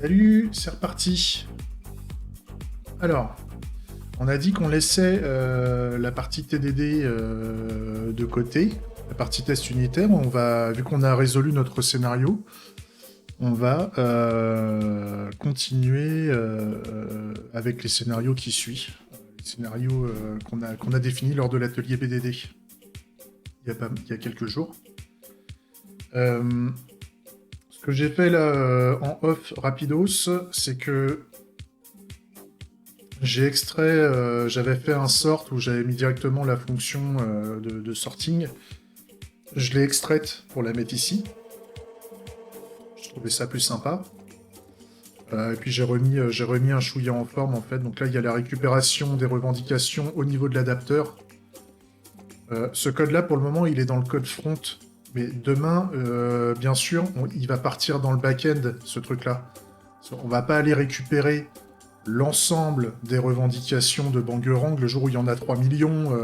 Salut, c'est reparti. Alors, on a dit qu'on laissait la partie TDD de côté, la partie test unitaire. Vu qu'on a résolu notre scénario, on va continuer avec les scénarios qui suivent. Les scénarios qu'on a définis lors de l'atelier BDD il y a quelques jours. Ce que j'ai fait là en off rapidos, c'est que j'ai extrait, j'avais fait un sort où j'avais mis directement la fonction de sorting. Je l'ai extraite pour la mettre ici. Je trouvais ça plus sympa. Et puis j'ai remis un chouïa en forme en fait. Donc là il y a la récupération des revendications au niveau de l'adapteur. Ce code-là pour le moment il est dans le code front. Mais demain, bien sûr, il va partir dans le back-end, ce truc-là. On va pas aller récupérer l'ensemble des revendications de Bangerang, le jour où il y en a 3 millions,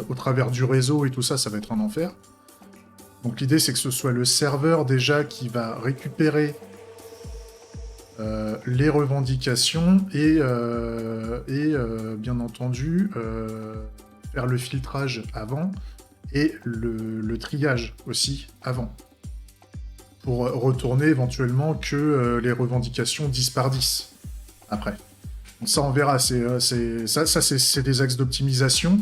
au travers du réseau et tout ça, ça va être un enfer. Donc l'idée, c'est que ce soit le serveur déjà qui va récupérer les revendications et bien entendu, faire le filtrage avant et le triage aussi avant. Pour retourner éventuellement que les revendications 10 par 10 après. Donc ça, on verra. C'est des axes d'optimisation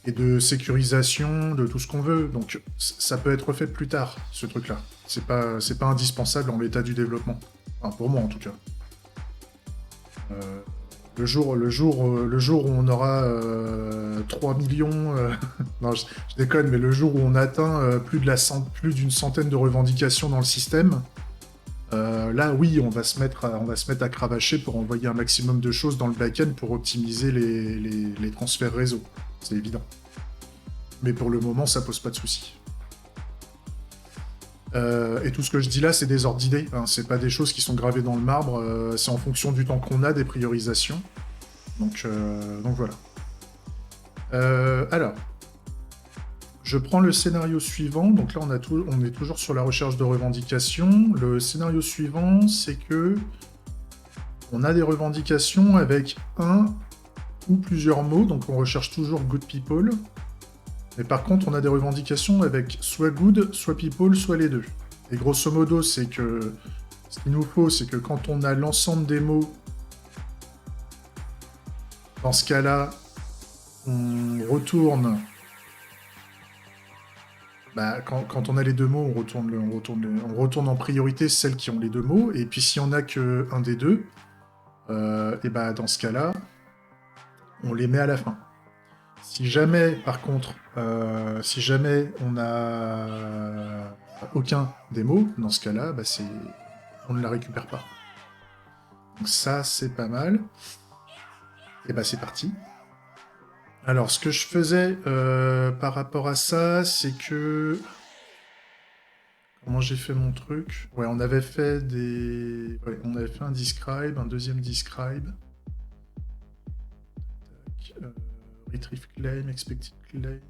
et de sécurisation de tout ce qu'on veut. Donc ça peut être fait plus tard, ce truc-là. C'est pas indispensable en l'état du développement. Enfin, pour moi, en tout cas. Le jour où on aura 3 millions... non, je déconne, mais le jour où on atteint plus d'une centaine de revendications dans le système, là, oui, on va se mettre à cravacher pour envoyer un maximum de choses dans le back-end pour optimiser les transferts réseau. C'est évident. Mais pour le moment, ça pose pas de soucis. Et tout ce que je dis là, c'est des ordres d'idées. Hein, c'est pas des choses qui sont gravées dans le marbre. C'est en fonction du temps qu'on a, des priorisations. Donc voilà. Alors, je prends le scénario suivant. Donc là, on est toujours sur la recherche de revendications. Le scénario suivant, c'est que on a des revendications avec un ou plusieurs mots. Donc on recherche toujours good people. Mais par contre, on a des revendications avec soit good, soit people, soit les deux. Et grosso modo, c'est que ce qu'il nous faut, c'est que quand on a l'ensemble des mots, dans ce cas-là, on retourne. Bah, quand on a les deux mots, on retourne en priorité celles qui ont les deux mots. Et puis si on n'a qu'un des deux, et bah, dans ce cas-là, on les met à la fin. Si jamais, par contre, si jamais on n'a aucun des mots, dans ce cas-là, bah, on ne la récupère pas. Donc ça, c'est pas mal. Et bah c'est parti. Alors, ce que je faisais par rapport à ça, c'est que... Comment j'ai fait mon truc? Ouais, on avait fait on avait fait un describe, un deuxième describe. Retrieve claim, expected claim.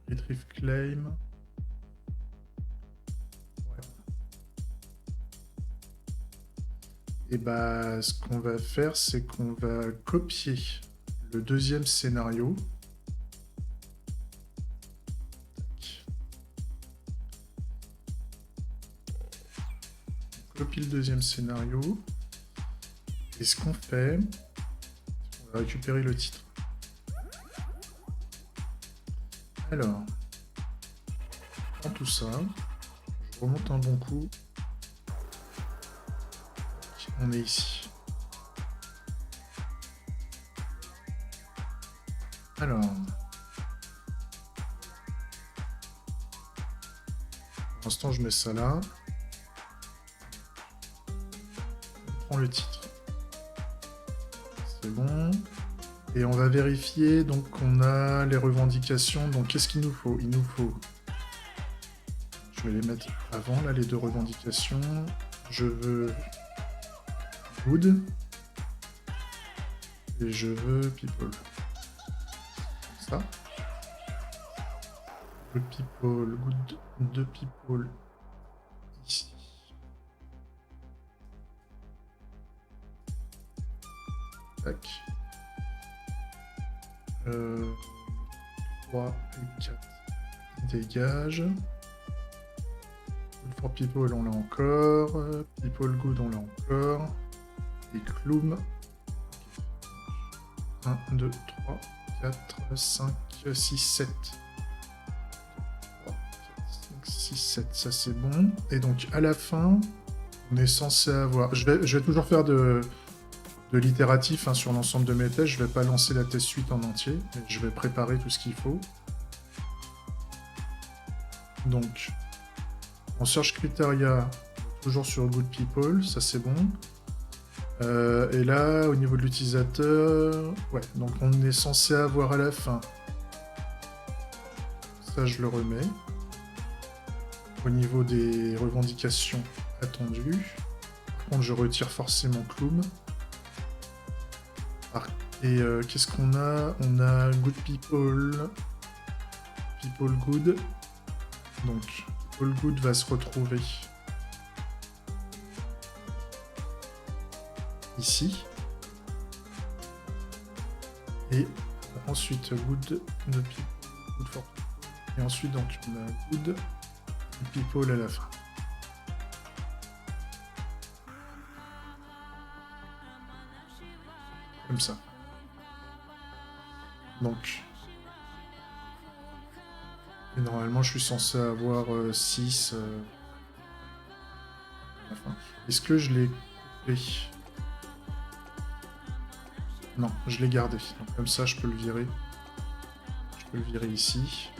Retrieve claim. Ouais. Et bah, ce qu'on va faire, c'est qu'on va copier le deuxième scénario. On copie le deuxième scénario. Et ce qu'on fait, on va récupérer le titre. Alors, je prends tout ça, je remonte un bon coup. On est ici. Alors, pour l'instant, je mets ça là. On prend le titre. C'est bon. Et on va vérifier, donc on a les revendications. Donc qu'est-ce qu'il nous faut? Il nous faut... Je vais les mettre avant, là, les deux revendications. Je veux good. Et je veux people. Ça. Good people, good de people. Ici. Tac. 3 et 4. Dégage. For people, on l'a encore. People good, on l'a encore. Et Cloum. 1, 2, 3, 4, 5, 6, 7. 3, 4, 5, 6, 7. Ça, c'est bon. Et donc, à la fin, on est censé avoir... Je vais toujours faire de l'itératif hein, sur l'ensemble de mes tests. Je vais pas lancer la test suite en entier. Mais je vais préparer tout ce qu'il faut. Donc, en Search Criteria, toujours sur Good People, ça c'est bon. Et là, au niveau de l'utilisateur, ouais, donc on est censé avoir à la fin. Ça, je le remets. Au niveau des revendications attendues. Par contre, je retire forcément Cloum. Et qu'est-ce qu'on a? On a Good People. People Good. Donc, All Good va se retrouver ici. Et ensuite, Good de People. Good for People. Et ensuite, donc, on a Good People à la fin. Comme ça. Donc... Et normalement, je suis censé avoir 6 à la fin. Est-ce que je l'ai coupé? Non, je l'ai gardé. Donc, comme ça, je peux le virer. Je peux le virer ici.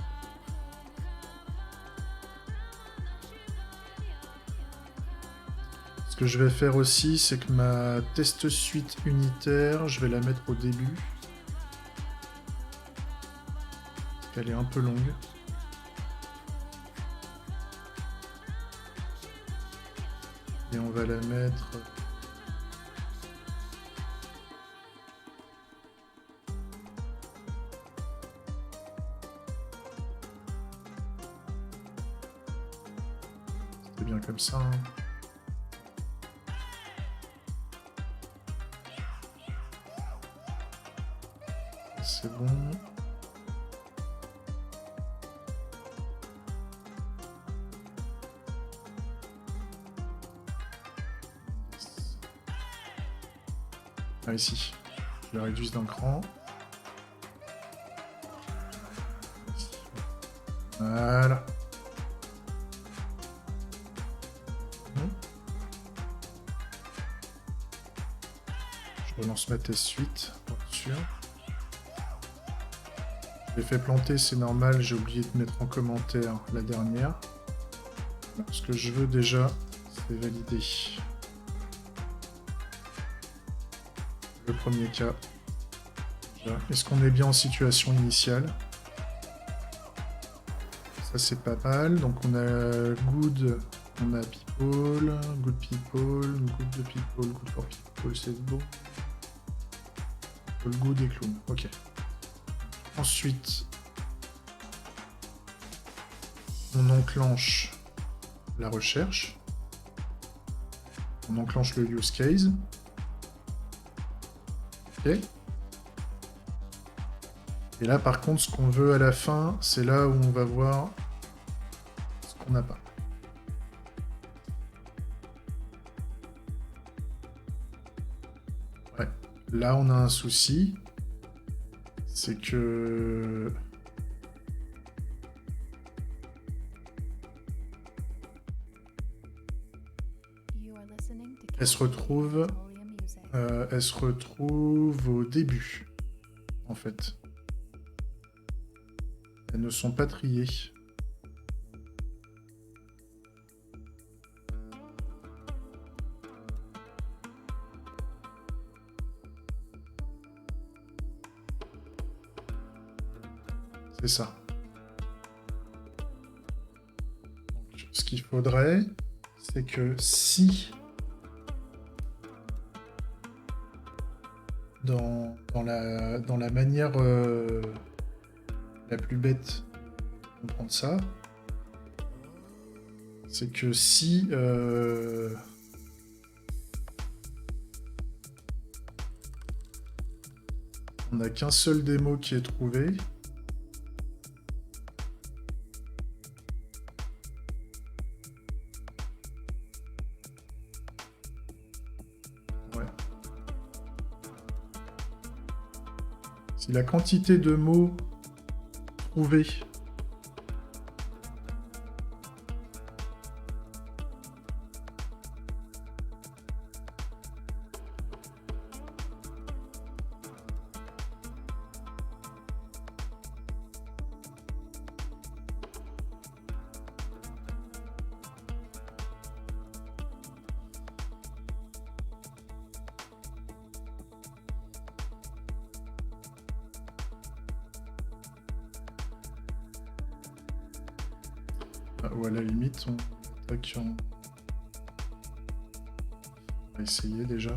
Ce que je vais faire aussi, c'est que ma test suite unitaire, je vais la mettre au début. Parce qu'elle est un peu longue. Et on va la mettre... C'était bien comme ça. Hein. C'est bon. Ah, ici, je la réduis d'un cran. Voilà. Je relance ma test suite, pour être sûr. Je l'ai fait planter, c'est normal, j'ai oublié de mettre en commentaire la dernière. Ce que je veux déjà, c'est valider le premier cas. Est-ce qu'on est bien en situation initiale? Ça c'est pas mal. Donc on a good, on a people, good people, good de people, good for people, c'est bon. People, good et clown. Ok. Ensuite, on enclenche la recherche. On enclenche le use case. Ok. Et là, par contre, ce qu'on veut à la fin, c'est là où on va voir ce qu'on n'a pas. Ouais. Là, on a un souci. C'est que... Elle se retrouve au début, en fait. Elles ne sont pas triées. C'est ça. Donc, ce qu'il faudrait, c'est que si dans la manière la plus bête de comprendre ça, c'est que si On n'a qu'un seul démo qui est trouvé. Ouais. Si la quantité de mots trouvés ou à la limite, on attaque en... On va essayer déjà.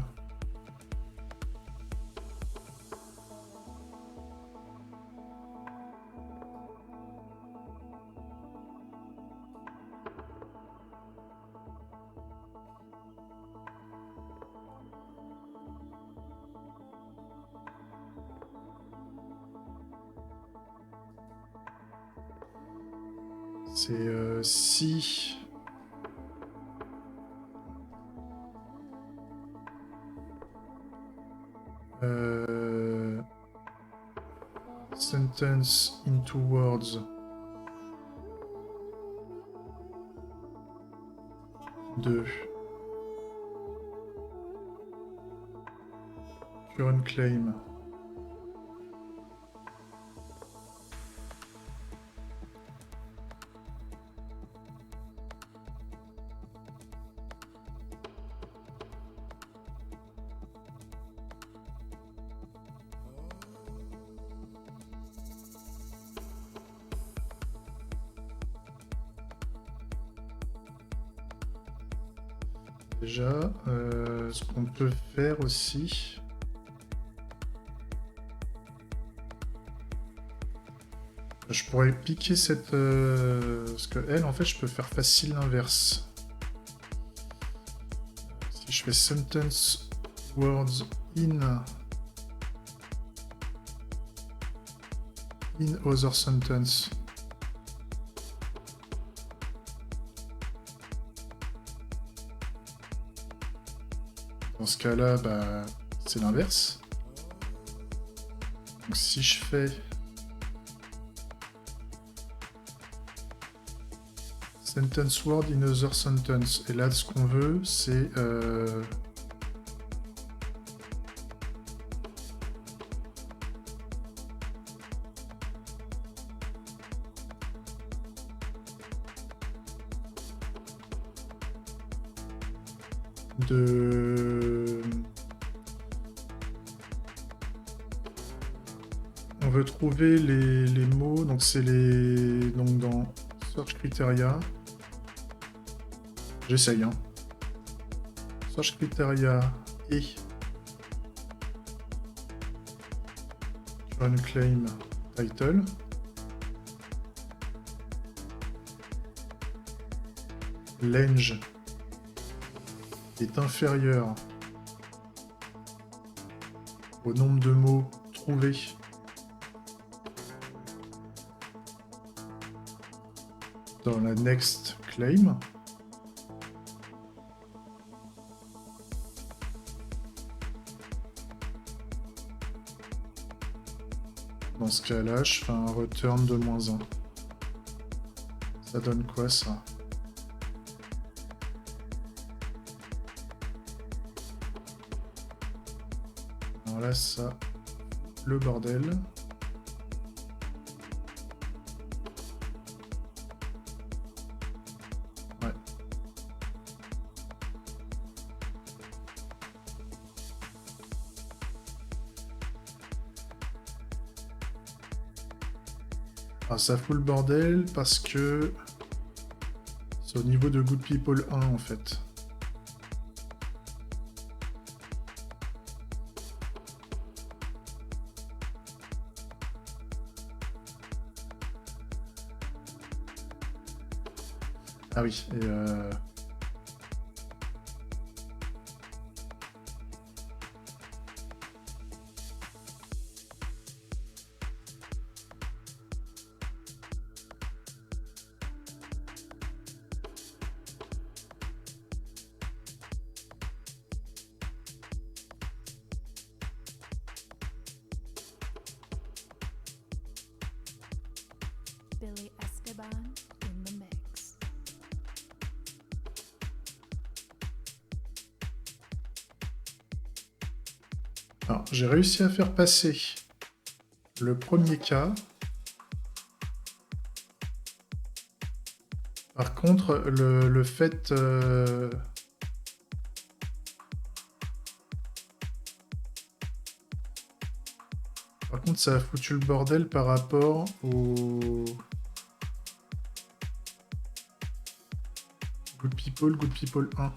C'est si... Sentence into words. De current claim. Déjà, ce qu'on peut faire aussi... Je pourrais piquer cette... Parce que elle, en fait, je peux faire facile l'inverse. Si je fais sentence words in other sentence. Dans ce cas-là, bah, c'est l'inverse. Donc si je fais sentence word in other sentence, et là ce qu'on veut, c'est on veut trouver les mots, donc c'est les... Donc dans Search Criteria, j'essaye, hein. Search Criteria et Current Claim Title. Lange est inférieur au nombre de mots trouvés dans la next claim. Dans ce cas-là, je fais un return de -1. Ça donne quoi, ça? Alors là, ça... Le bordel. Ouais. Ah, ça fout le bordel parce que c'est au niveau de Good People 1 en fait. Ah oui, et Billy Esteban in the mix. Alors, j'ai réussi à faire passer le premier cas. Par contre, le fait... Par contre, ça a foutu le bordel par rapport au... Good People 1.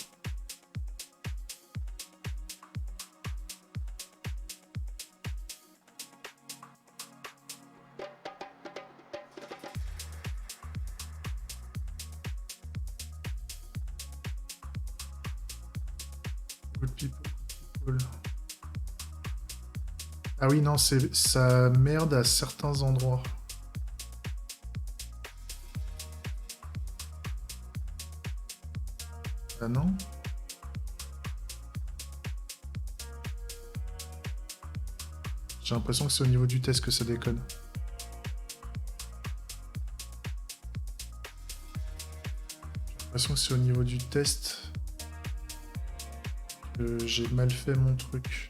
Good People. Ah oui, non, ça merde à certains endroits. Ah non? J'ai l'impression que c'est au niveau du test que ça déconne. J'ai l'impression que c'est au niveau du test que j'ai mal fait mon truc.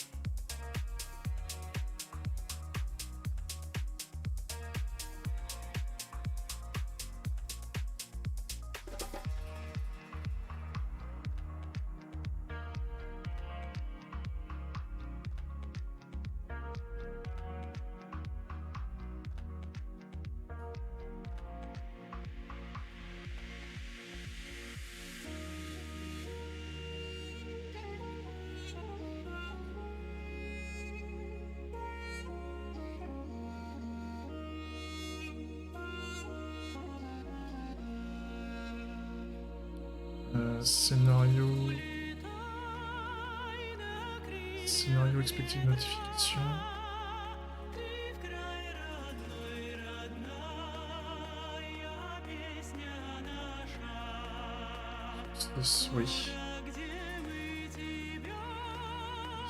Scénario expected notification. Oui.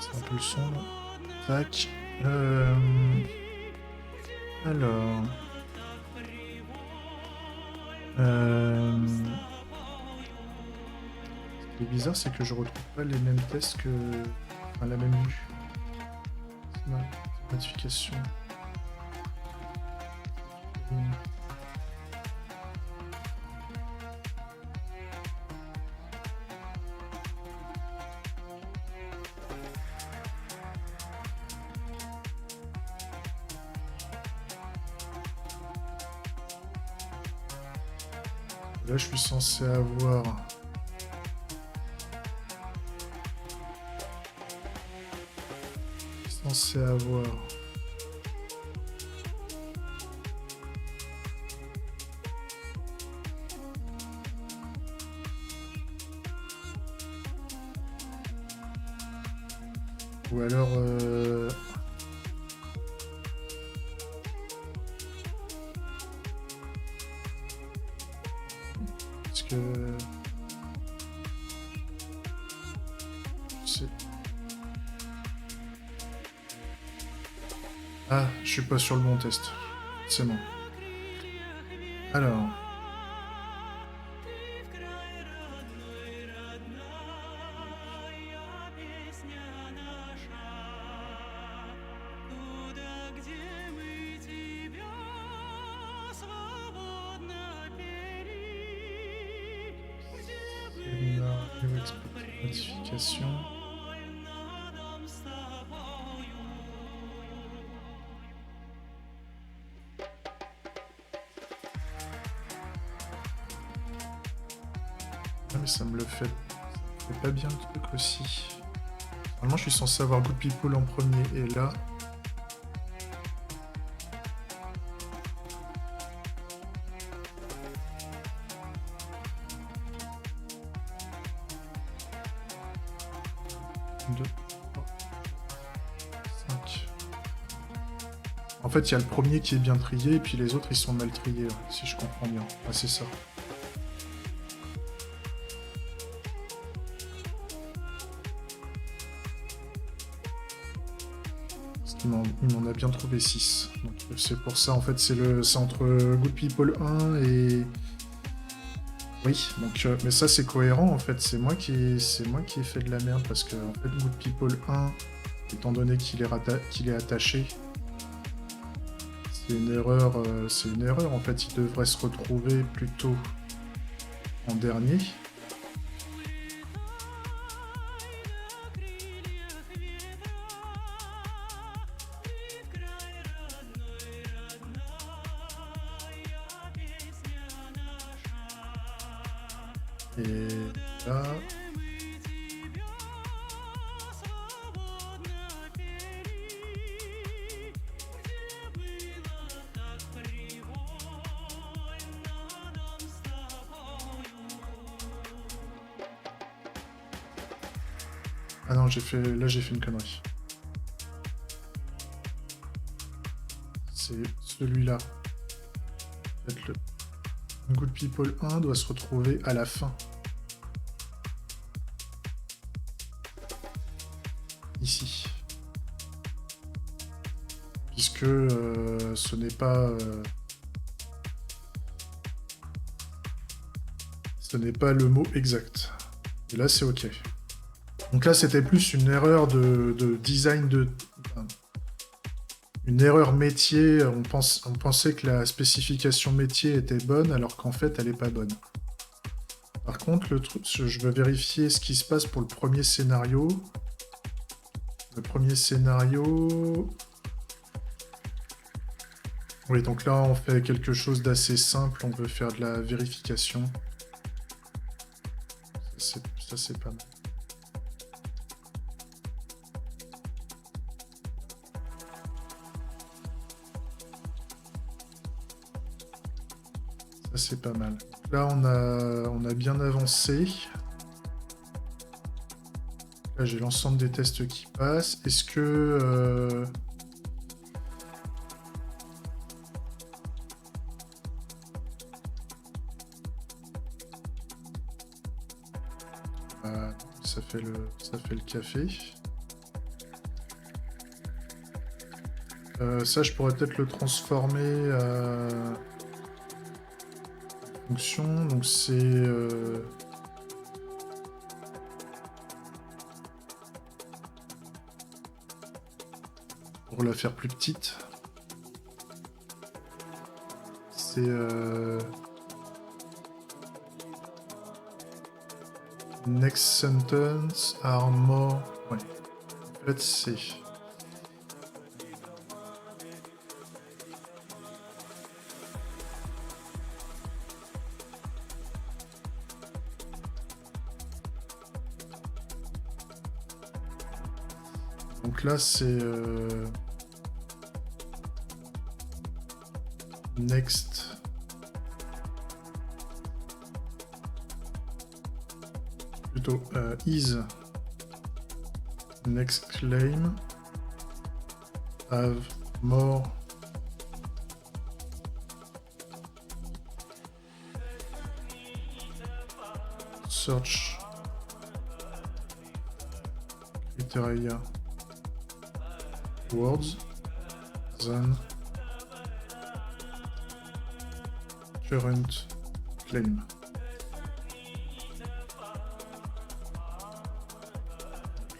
C'est un peu le son là. Tac. Alors. Ce qui est bizarre, c'est que je retrouve pas les mêmes tests que. Enfin, la même vue. Notification. Là, je suis censé avoir... Ou alors... Parce que... Ah, je suis pas sur le bon test. C'est bon. Alors... Notification. Ah mais ça me le fait pas bien le truc aussi. Normalement je suis censé avoir Good People en premier et là... En fait, il y a le premier qui est bien trié, et puis les autres, ils sont mal triés, si je comprends bien. Ah, c'est ça. il m'en a bien trouvé 6. Donc c'est pour ça, en fait, c'est entre Good People 1 et... Oui, donc, mais ça c'est cohérent en fait, c'est moi qui ai fait de la merde parce que en fait Good People 1, étant donné qu'il est attaché, c'est une erreur en fait, il devrait se retrouver plutôt en dernier. Et là... Ah non, là j'ai fait une connerie. C'est celui-là. Peut-être le Good People 1 doit se retrouver à la fin. Ici. Puisque ce n'est pas... ce n'est pas le mot exact. Et là, c'est OK. Donc là, c'était plus une erreur de design de... Une erreur métier. On pensait que la spécification métier était bonne, alors qu'en fait, elle n'est pas bonne. Par contre, le truc, je vais vérifier ce qui se passe pour le premier scénario. Le premier scénario... Oui, donc là, on fait quelque chose d'assez simple. On veut faire de la vérification. Ça, c'est pas mal. Ça, c'est pas mal. Là, on a bien avancé. Là, j'ai l'ensemble des tests qui passent. Est-ce que... ça fait le café. Ça, je pourrais peut-être le transformer en fonction. Donc, c'est... pour la faire plus petite. C'est... Next sentence are more... Ouais. En fait, c'est... Donc là, c'est... Next... Plutôt is next claim have more search criteria words than current claim.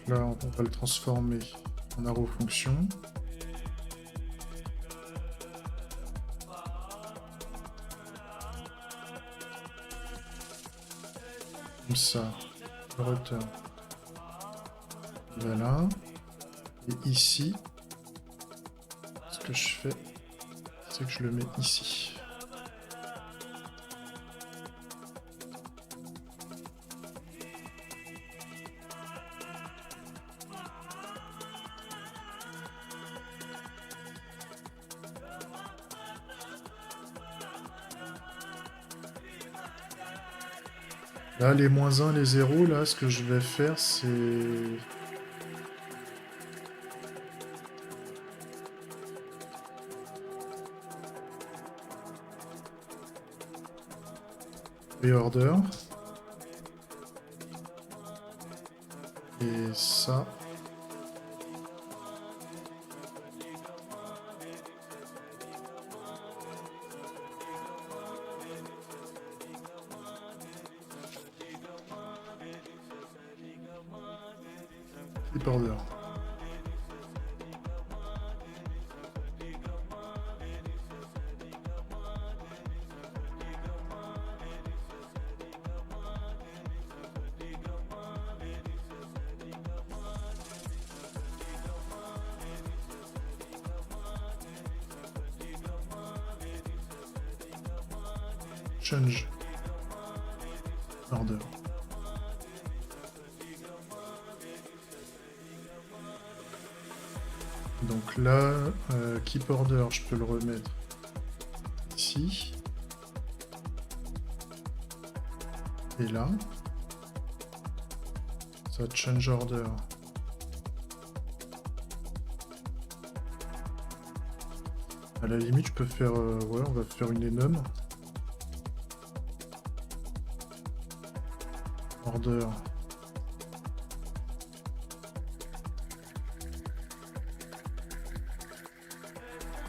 Là, on va le transformer en arrow fonction. Comme ça, return. Voilà. Et ici, ce que je fais, c'est que je le mets ici. Là, les -1, les 0, là, ce que je vais faire, c'est... Reorder. Et ça... Keep order. Change order. Donc là, keep order, je peux le remettre ici. Et là. Ça, change order. À la limite, je peux faire... ouais, on va faire une enum. Order.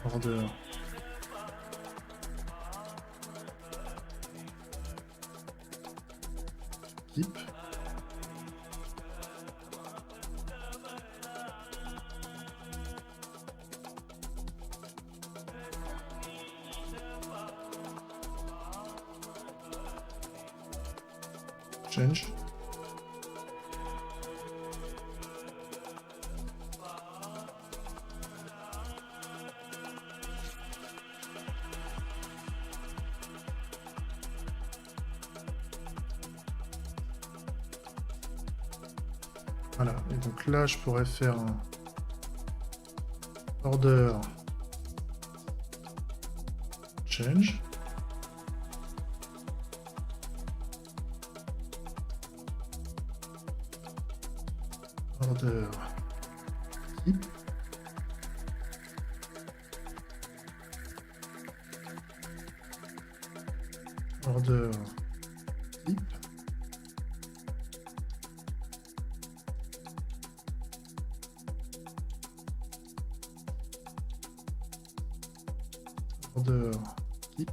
Order. Keep. Change. Voilà, et donc là je pourrais faire un order change. Order keep. Order keep. Order keep.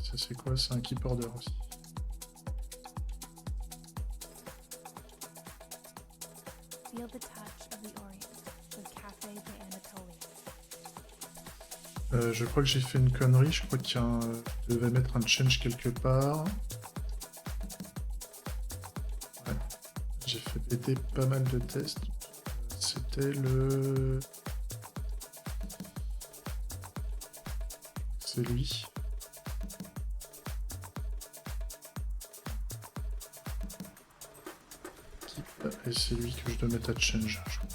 Ça c'est quoi? C'est un keep order aussi. Feel the touch of the Orient with Cafe de Anatolie. Je crois que j'ai fait une connerie, je crois qu'il y a un... je devais mettre un change quelque part. Ouais. J'ai fait péter pas mal de tests. C'était le... C'est lui. Et c'est lui que je dois mettre à change. Je crois.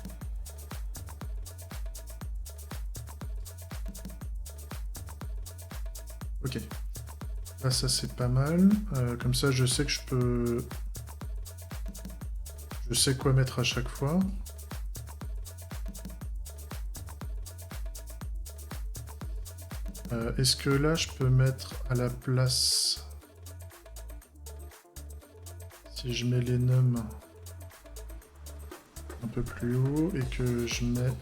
Ok. Là, ça c'est pas mal. Comme ça, je sais que je peux... Je sais quoi mettre à chaque fois. Est-ce que là, je peux mettre à la place... Si je mets les nums un peu plus haut et que je mets...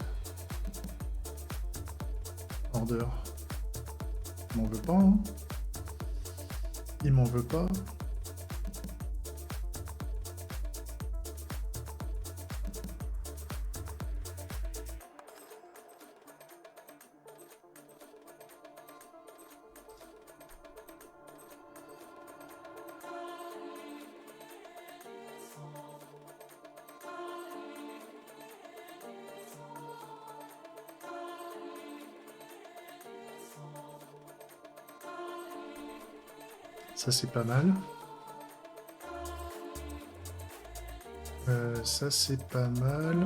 Order. Il m'en veut pas, hein. Il m'en veut pas. Ça c'est pas mal. Ça c'est pas mal.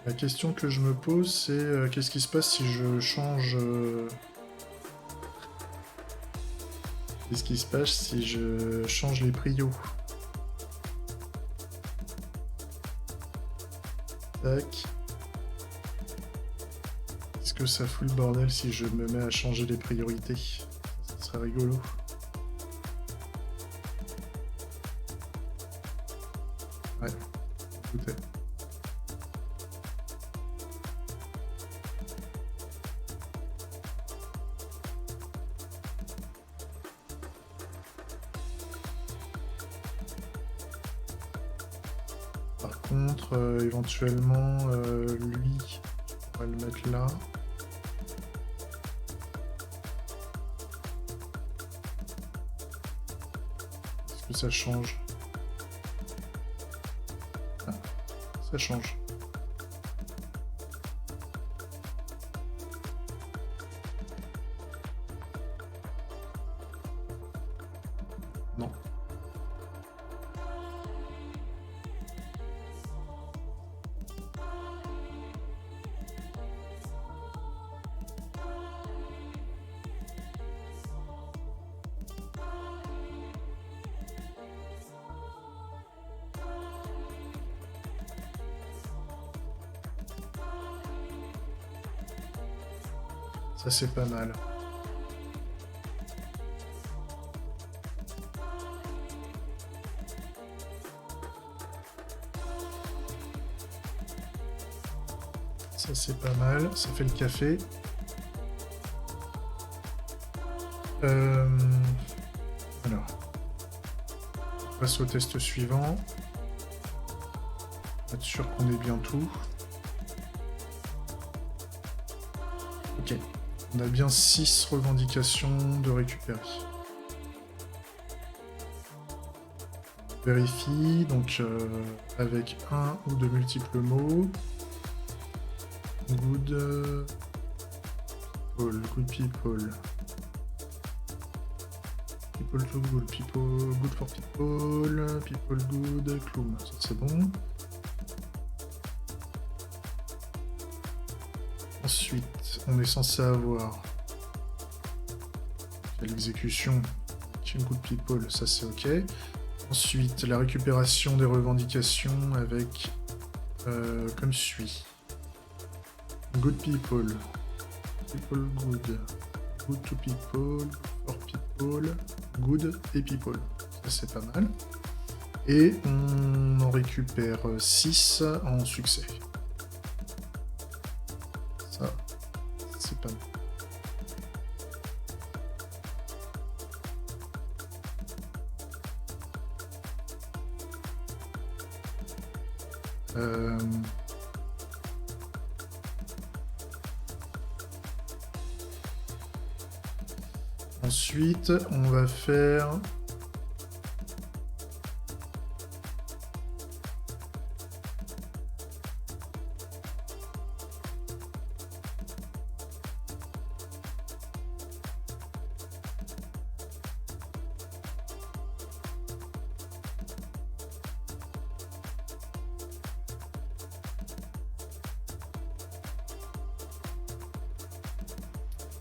La question que je me pose c'est qu'est-ce qui se passe si je change... Qu'est-ce qui se passe si je change les prios? Tac. Est-ce que ça fout le bordel si je me mets à changer les priorités? Ça serait rigolo. Ouais, écoutez. Par contre, éventuellement, lui, on va le mettre là. Est-ce que ça change? Ah, ça change. Non. Ça, c'est pas mal. Ça, c'est pas mal. Ça fait le café. Alors. On passe au test suivant. Être sûr qu'on ait bien tout. Ok. On a bien 6 revendications de récupérer. Vérifie, donc avec un ou de multiples mots. Good people, good people. People to good, people, good for people, people good, clown. Ça c'est bon. Ensuite, on est censé avoir l'exécution, good people, ça c'est ok. Ensuite, la récupération des revendications avec comme suit. Good people, people good, good to people, for people, good et people. Ça c'est pas mal. Et on en récupère 6 en succès. Ça, c'est pas mal. Ensuite, on va faire...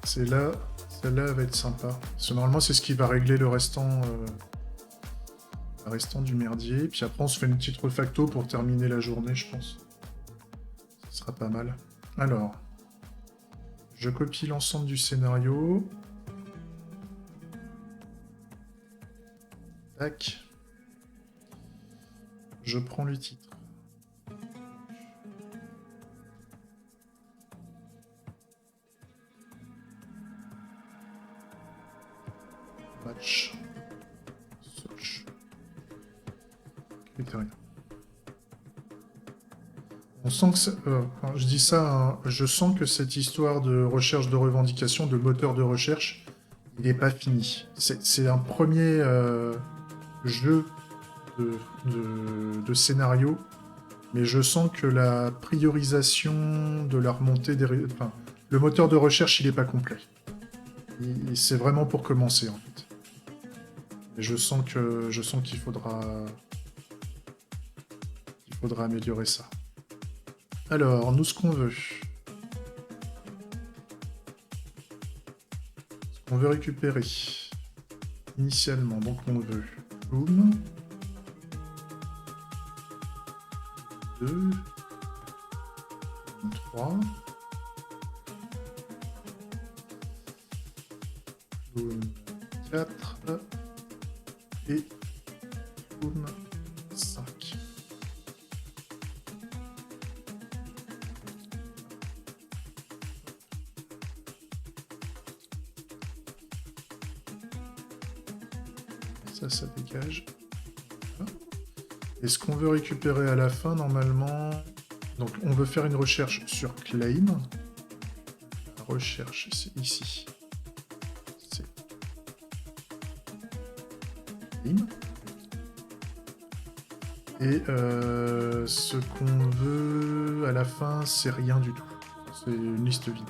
C'est là, celle-là va être sympa. Parce que normalement, c'est ce qui va régler le restant du merdier. Puis après, on se fait une petite refacto pour terminer la journée, je pense. Ce sera pas mal. Alors, je copie l'ensemble du scénario. Tac. Je prends le titre. Match. Search. Critérium. On sent que quand je dis ça, hein, je sens que cette histoire de recherche de revendication, de moteur de recherche, il n'est pas fini. C'est un premier jeu de scénario, mais je sens que la priorisation de la remontée des... Enfin, le moteur de recherche, il n'est pas complet. C'est vraiment pour commencer, en fait. Et je sens qu'il faudra améliorer ça. Alors, nous, ce qu'on veut. Ce qu'on veut récupérer. Initialement, donc on veut Bloom. 2. 3. Bloom 4. Et Bloom 5. Ça dégage. Voilà. Et ce qu'on veut récupérer à la fin, normalement... Donc, on veut faire une recherche sur claim. La recherche, c'est ici. C'est claim. Et ce qu'on veut à la fin, c'est rien du tout. C'est une liste vide.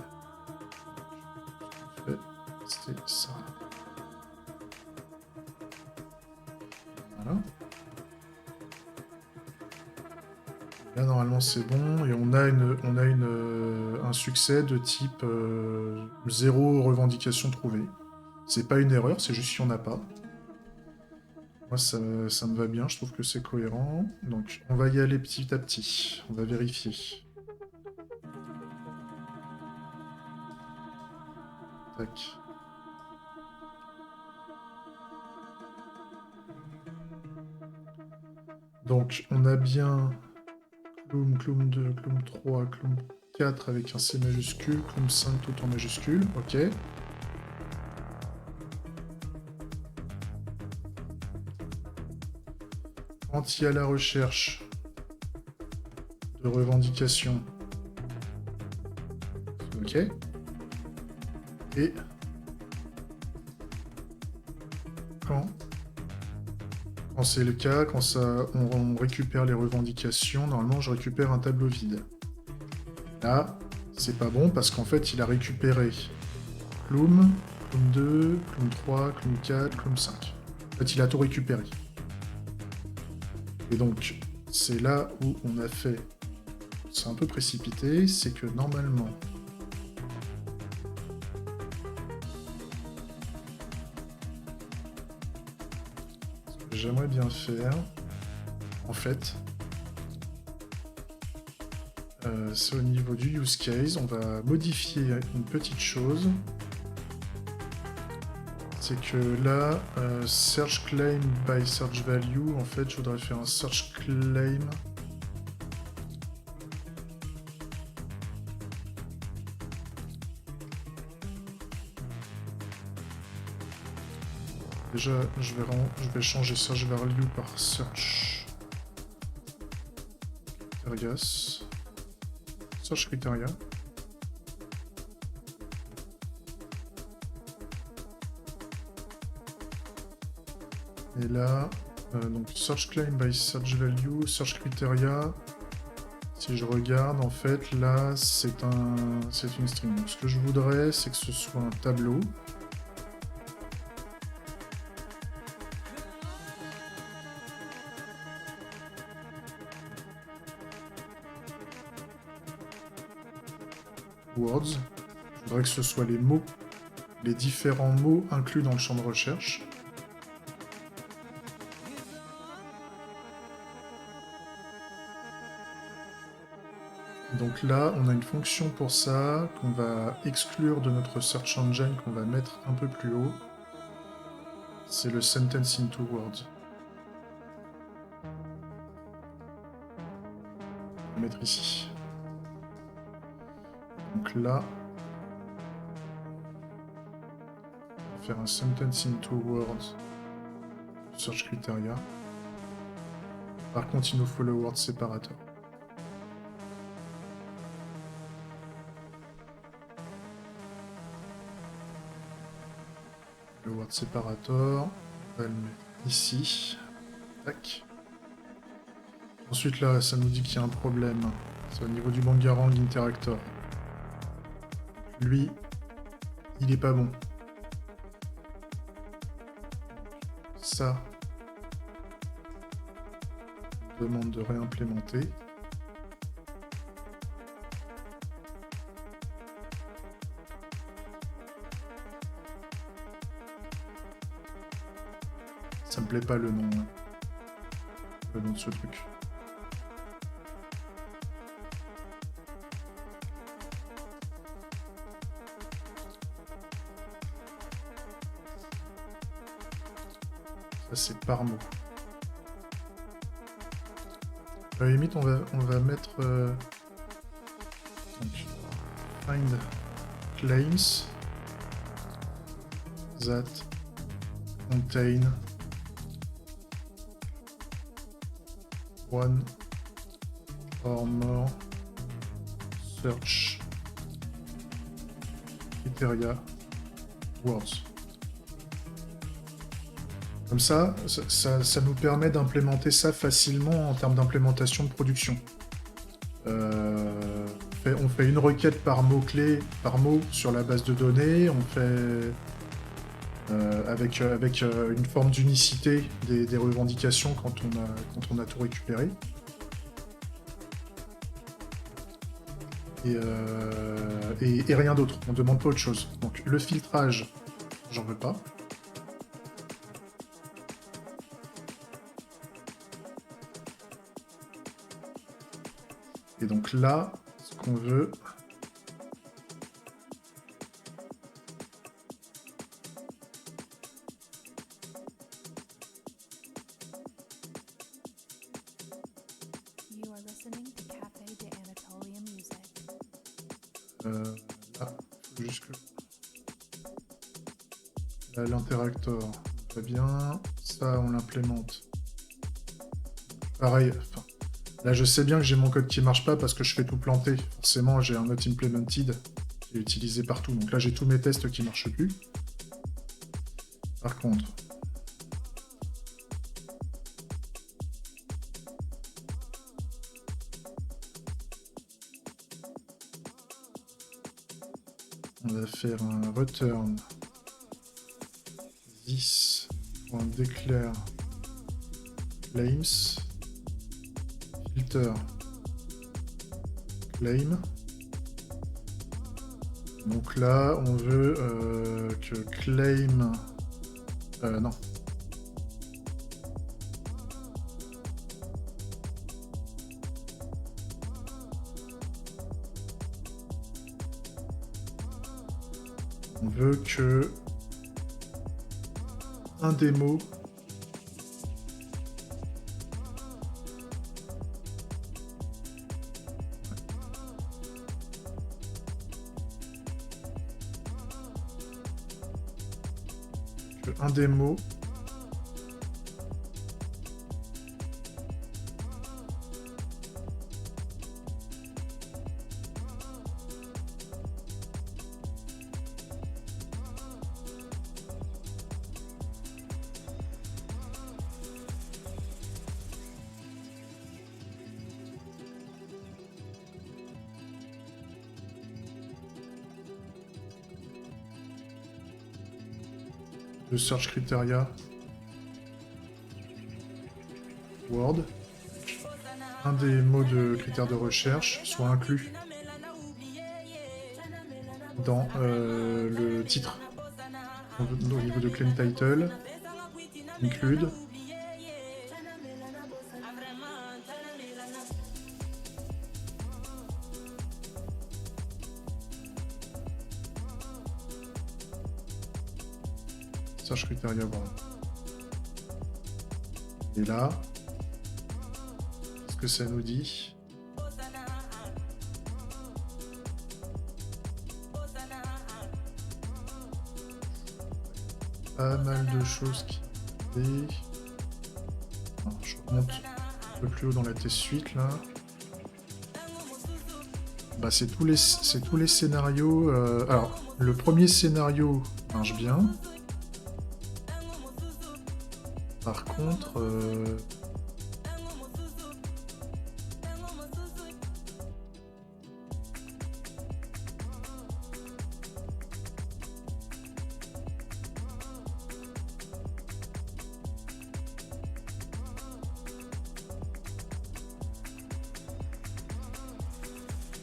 C'est ça. Voilà. Là, normalement, c'est bon. Et on a un succès de type 0 revendication trouvée. C'est pas une erreur, c'est juste qu'il n'y en a pas. Moi, ça me va bien, je trouve que c'est cohérent. Donc, on va y aller petit à petit. On va vérifier. Tac. Donc, on a bien Cloum, Cloum 2, Cloum 3, Cloum 4 avec un C majuscule, Cloum 5 tout en majuscule, ok. Quand il y a la recherche de revendication, ok. Et quand c'est le cas, quand on récupère les revendications, normalement je récupère un tableau vide. Là, c'est pas bon parce qu'en fait il a récupéré Cloum, Cloum 2, Cloum 3, Cloum 4, Cloum 5. En fait il a tout récupéré. Et donc c'est là où on a fait... C'est un peu précipité, c'est que normalement... J'aimerais bien faire, en fait, c'est au niveau du use case, on va modifier une petite chose. C'est que là, search claim by search value, en fait, je voudrais faire un search claim. Déjà, je vais changer search value par search criterias. Search criteria. Et là, donc search claim by search value, search criteria. Si je regarde, en fait, là, c'est une string. Donc, ce que je voudrais, c'est que ce soit un tableau. Words. Je voudrais que ce soit les mots, les différents mots inclus dans le champ de recherche. Donc là, on a une fonction pour ça qu'on va exclure de notre search engine, qu'on va mettre un peu plus haut. C'est le sentence into words. On va mettre ici. Donc là, on va faire un sentence into words search criteria. Par contre, il nous faut le word separator. Le word separator, on va le mettre ici. Tac. Ensuite là, ça nous dit qu'il y a un problème. C'est au niveau du Bangarang Interactor. Lui, il est pas bon. Ça demande de réimplémenter. Ça me plaît pas le nom. Hein. Le nom de ce truc. Ça c'est par mot. À la limite on va mettre donc, find claims that contain one or more search criteria words. Comme ça nous permet d'implémenter ça facilement en termes d'implémentation de production. On fait une requête par mot-clé, par mot sur la base de données, on fait avec une forme d'unicité des revendications quand on a tout récupéré. Et rien d'autre, on demande pas autre chose. Donc le filtrage, j'en veux pas. Et donc là, ce qu'on veut... You are listening to Café de Anatolia Music. Là, faut juste que... Là, l'interactor, très bien. Ça, on l'implémente. Pareil, enfin... Là, je sais bien que j'ai mon code qui marche pas parce que je fais tout planter. Forcément, j'ai un not implemented qui est utilisé partout. Donc là, j'ai tous mes tests qui marchent plus. Par contre... on va faire un return this.declare claims filter claim. Donc là, on veut que claim... non. On veut que un démo démo de search criteria Word, un des mots de critères de recherche soit inclus dans le titre au niveau de claim title, include. Search criteria Word. Et là, qu'est-ce que ça nous dit? Pas mal de choses qui... Alors, je remonte un peu plus haut dans la test suite là. Bah, c'est tous les scénarios. Alors, le premier scénario marche bien. Par contre,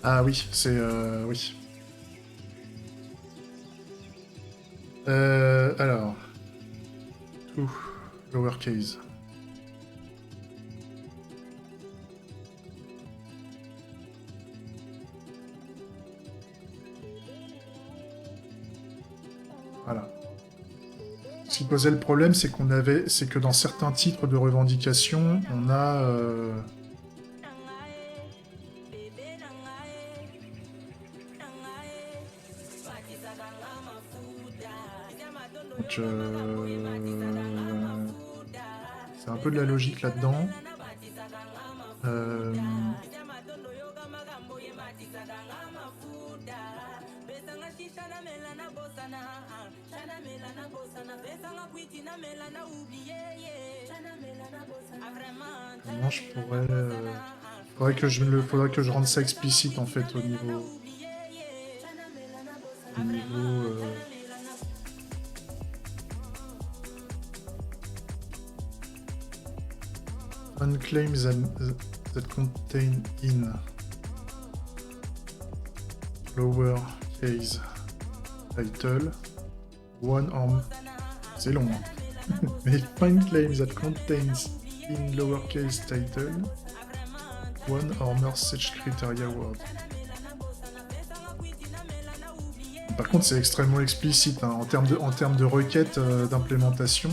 ah oui, c'est oui. Alors, tout lowercase. Voilà. Ce qui posait le problème, c'est que dans certains titres de revendication, on a donc c'est un peu de la logique là-dedans. Euh, Comment je pourrais... faudrait que je rende ça explicite en fait au niveau... Unclaims that contain in lower case title one or... C'est long, hein. Mais find claims that contains in lowercase title one or more such criteria word. Par contre, c'est extrêmement explicite hein, en termes de requête d'implémentation.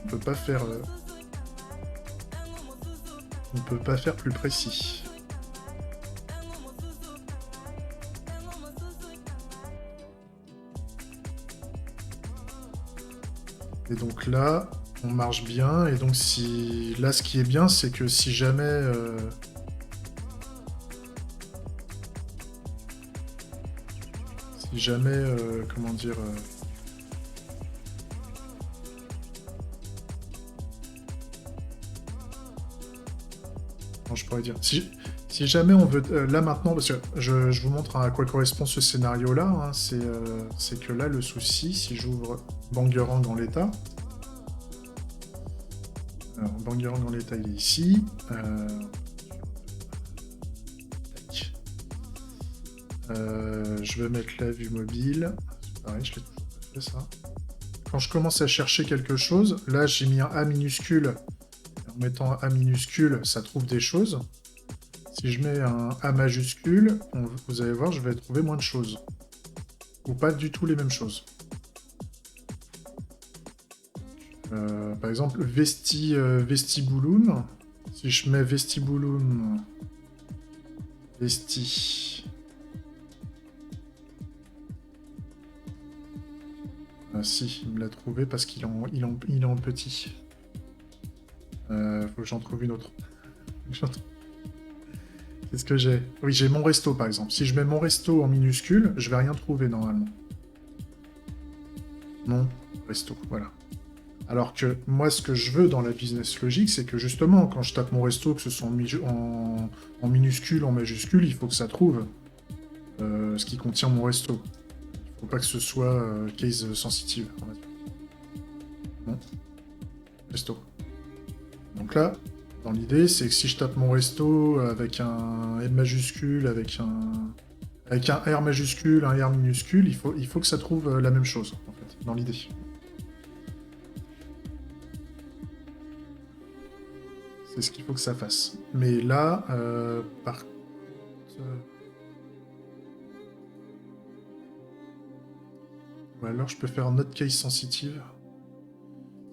On peut pas faire. On peut pas faire plus précis. Et donc là, on marche bien. Et donc si là, ce qui est bien, c'est que si jamais comment dire, comment je pourrais dire, si jamais on veut, là maintenant, parce que je vous montre à quoi correspond ce scénario-là, hein, c'est que là le souci, si j'ouvre Bangarang en l'état, alors Bangarang en l'état il est ici, je vais mettre la vue mobile. C'est pareil, je l'ai toujours pas fait ça. Quand je commence à chercher quelque chose, là j'ai mis un A minuscule. En mettant un A minuscule, ça trouve des choses. Si je mets un A majuscule, vous allez voir, je vais trouver moins de choses. Ou pas du tout les mêmes choses. Par exemple, vestibulum. Si je mets vestibulum, vesti. Ah si, il me l'a trouvé parce qu'il est en petit. Faut que j'en trouve une autre. Qu'est-ce que j'ai? Oui, j'ai mon resto par exemple. Si je mets mon resto en minuscule, je vais rien trouver normalement. Mon resto, voilà. Alors que moi, ce que je veux dans la business logic, c'est que justement, quand je tape mon resto, que ce soit en minuscule, en majuscule, il faut que ça trouve ce qui contient mon resto. Il faut pas que ce soit case sensitive. On va dire. Bon. Resto. Donc là, dans l'idée, c'est que si je tape mon resto avec un M majuscule, avec un R majuscule, un R minuscule, il faut que ça trouve la même chose, en fait, dans l'idée. C'est ce qu'il faut que ça fasse. Mais là, par contre... Ou alors je peux faire un note case sensitive.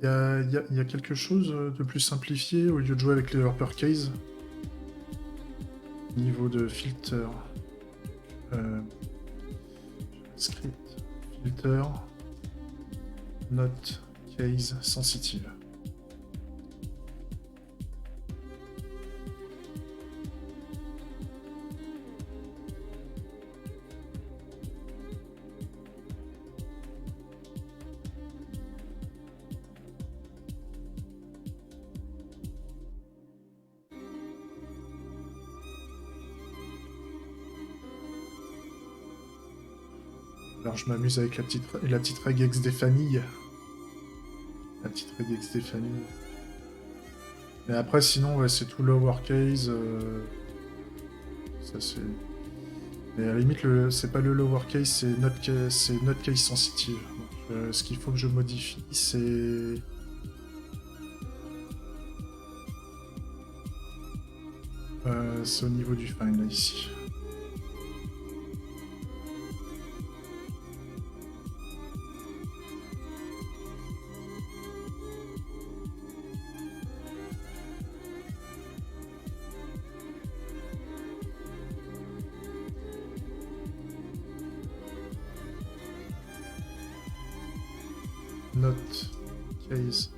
Il y a quelque chose de plus simplifié au lieu de jouer avec les uppercase. Niveau de filter. Script. Filter. Note case sensitive. Alors je m'amuse avec la petite regex des familles. La petite regex des familles. Mais après sinon ouais, c'est tout lowercase. Ça c'est... Mais à la limite c'est pas le lowercase, c'est note case sensitive. Donc, ce qu'il faut que je modifie c'est... c'est au niveau du find là ici. Note case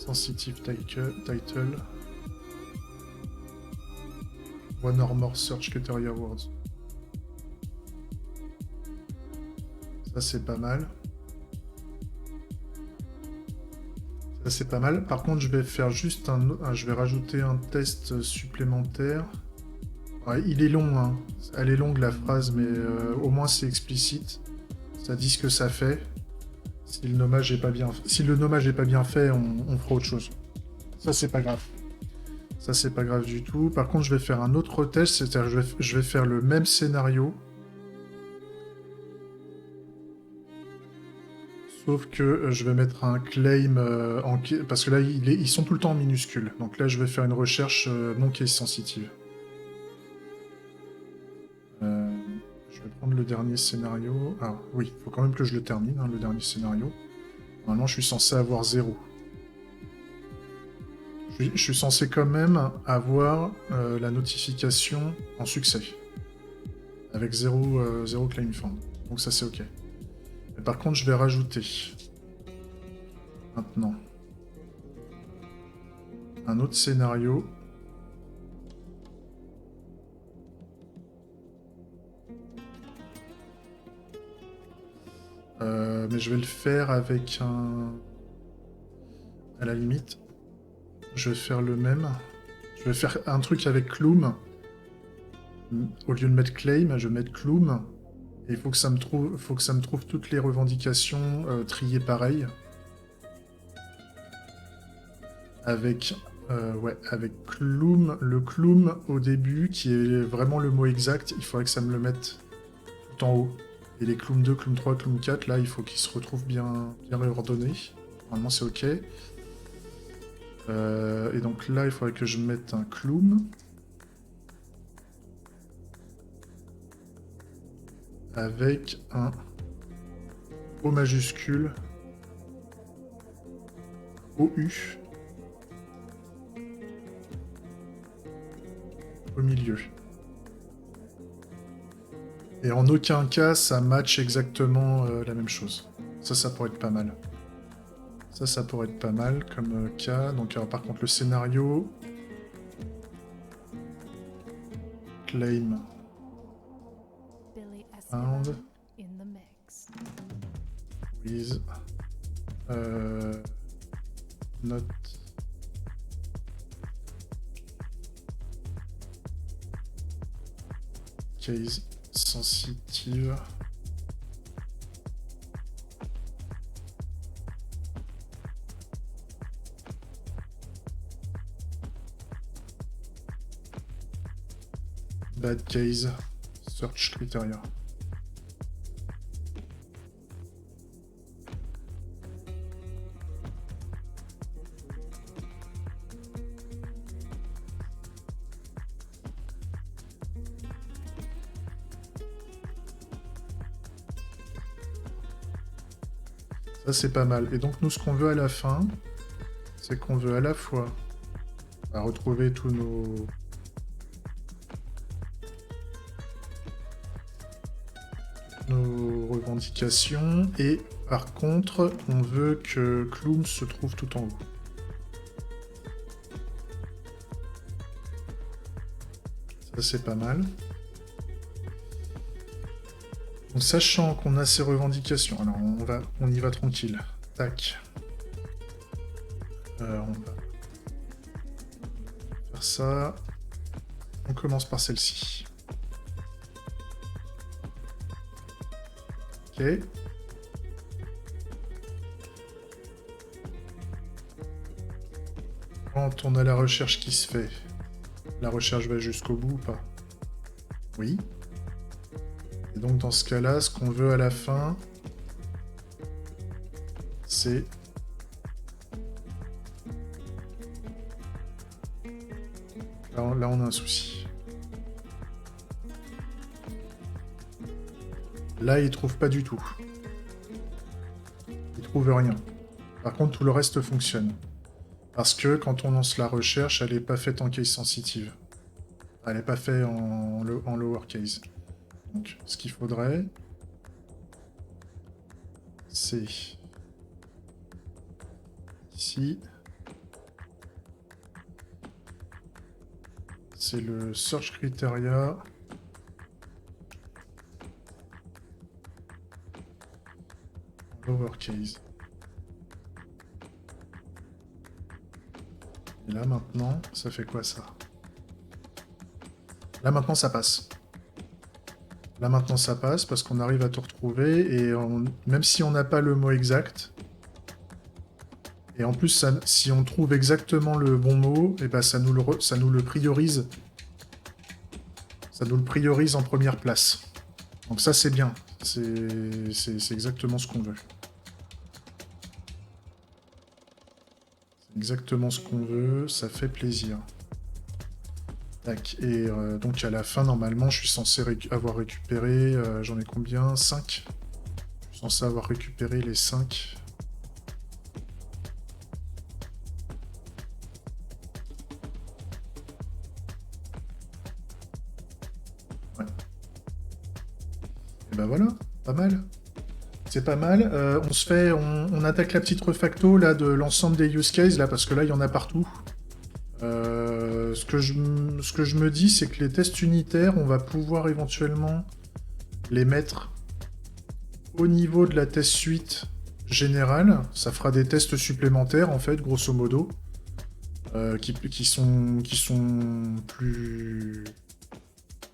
Sensitive title. One or more search criteria words. Ça c'est pas mal. Ça c'est pas mal. Par contre, je vais faire juste je vais rajouter un test supplémentaire. Ouais, il est long, hein. Elle est longue la phrase, mais au moins c'est explicite. Ça dit ce que ça fait. Si le nommage est pas bien fait, on fera autre chose. Ça c'est pas grave. Ça c'est pas grave du tout. Par contre, je vais faire un autre test, c'est-à-dire je vais faire le même scénario. Sauf que je vais mettre un claim parce que là ils sont tout le temps en minuscules. Donc là je vais faire une recherche non case sensitive. Je vais prendre le dernier scénario. Ah oui, il faut quand même que je le termine, hein, le dernier scénario. Normalement je suis censé avoir 0. Je suis censé quand même avoir la notification en succès. Avec 0 claim found. Donc ça c'est ok. Et par contre je vais rajouter maintenant un autre scénario. Mais je vais le faire avec un... À la limite, je vais faire le même. Je vais faire un truc avec Clume. Au lieu de mettre claim, je vais mettre Clume. Et il faut que ça me trouve toutes les revendications triées pareil. Avec Clume, le Clume au début, qui est vraiment le mot exact, il faudrait que ça me le mette tout en haut. Et les Clume 2, Clume 3, Clume 4, là, il faut qu'ils se retrouvent bien réordonnés. Normalement, c'est ok. Et donc là, il faudrait que je mette un Clume. Avec un O majuscule. OU. Au milieu. Et en aucun cas, ça match exactement la même chose. Ça pourrait être pas mal. Ça pourrait être pas mal comme cas. Donc, alors, par contre, le scénario... Claim. Billy Found. Escobar in the mix. With... Not... Case sensitive. Bad case search criteria. Ça c'est pas mal. Et donc nous ce qu'on veut à la fin, c'est qu'on veut à la fois retrouver tous nos revendications et par contre on veut que Clume se trouve tout en haut. Ça c'est pas mal. Donc, sachant qu'on a ces revendications, alors on y va tranquille. Tac. On va faire ça. On commence par celle-ci. Ok. Quand on a la recherche qui se fait, la recherche va jusqu'au bout ou pas? Oui. Et donc dans ce cas-là, ce qu'on veut à la fin, c'est... Là, on a un souci. Là, il trouve pas du tout. Il trouve rien. Par contre, tout le reste fonctionne. Parce que quand on lance la recherche, elle n'est pas faite en case sensitive. Elle n'est pas faite en lowercase. Donc, ce qu'il faudrait, c'est ici, c'est le search criteria. Lowercase. Et là maintenant, ça fait quoi ça? Là maintenant ça passe. Là maintenant ça passe parce qu'on arrive à tout retrouver et même si on n'a pas le mot exact, et en plus si on trouve exactement le bon mot, et ben ça nous le priorise. Ça nous le priorise en première place. Donc ça c'est bien. C'est exactement ce qu'on veut. C'est exactement ce qu'on veut, ça fait plaisir. Tac, et donc à la fin, normalement, je suis censé avoir récupéré... J'en ai combien? 5. Je suis censé avoir récupéré les 5. Ouais. Et ben voilà, pas mal. C'est pas mal. On attaque la petite refacto là, de l'ensemble des use cases, là, parce que là, il y en a partout. Ce que je me dis, c'est que les tests unitaires, on va pouvoir éventuellement les mettre au niveau de la test suite générale. Ça fera des tests supplémentaires, en fait, grosso modo, qui sont plus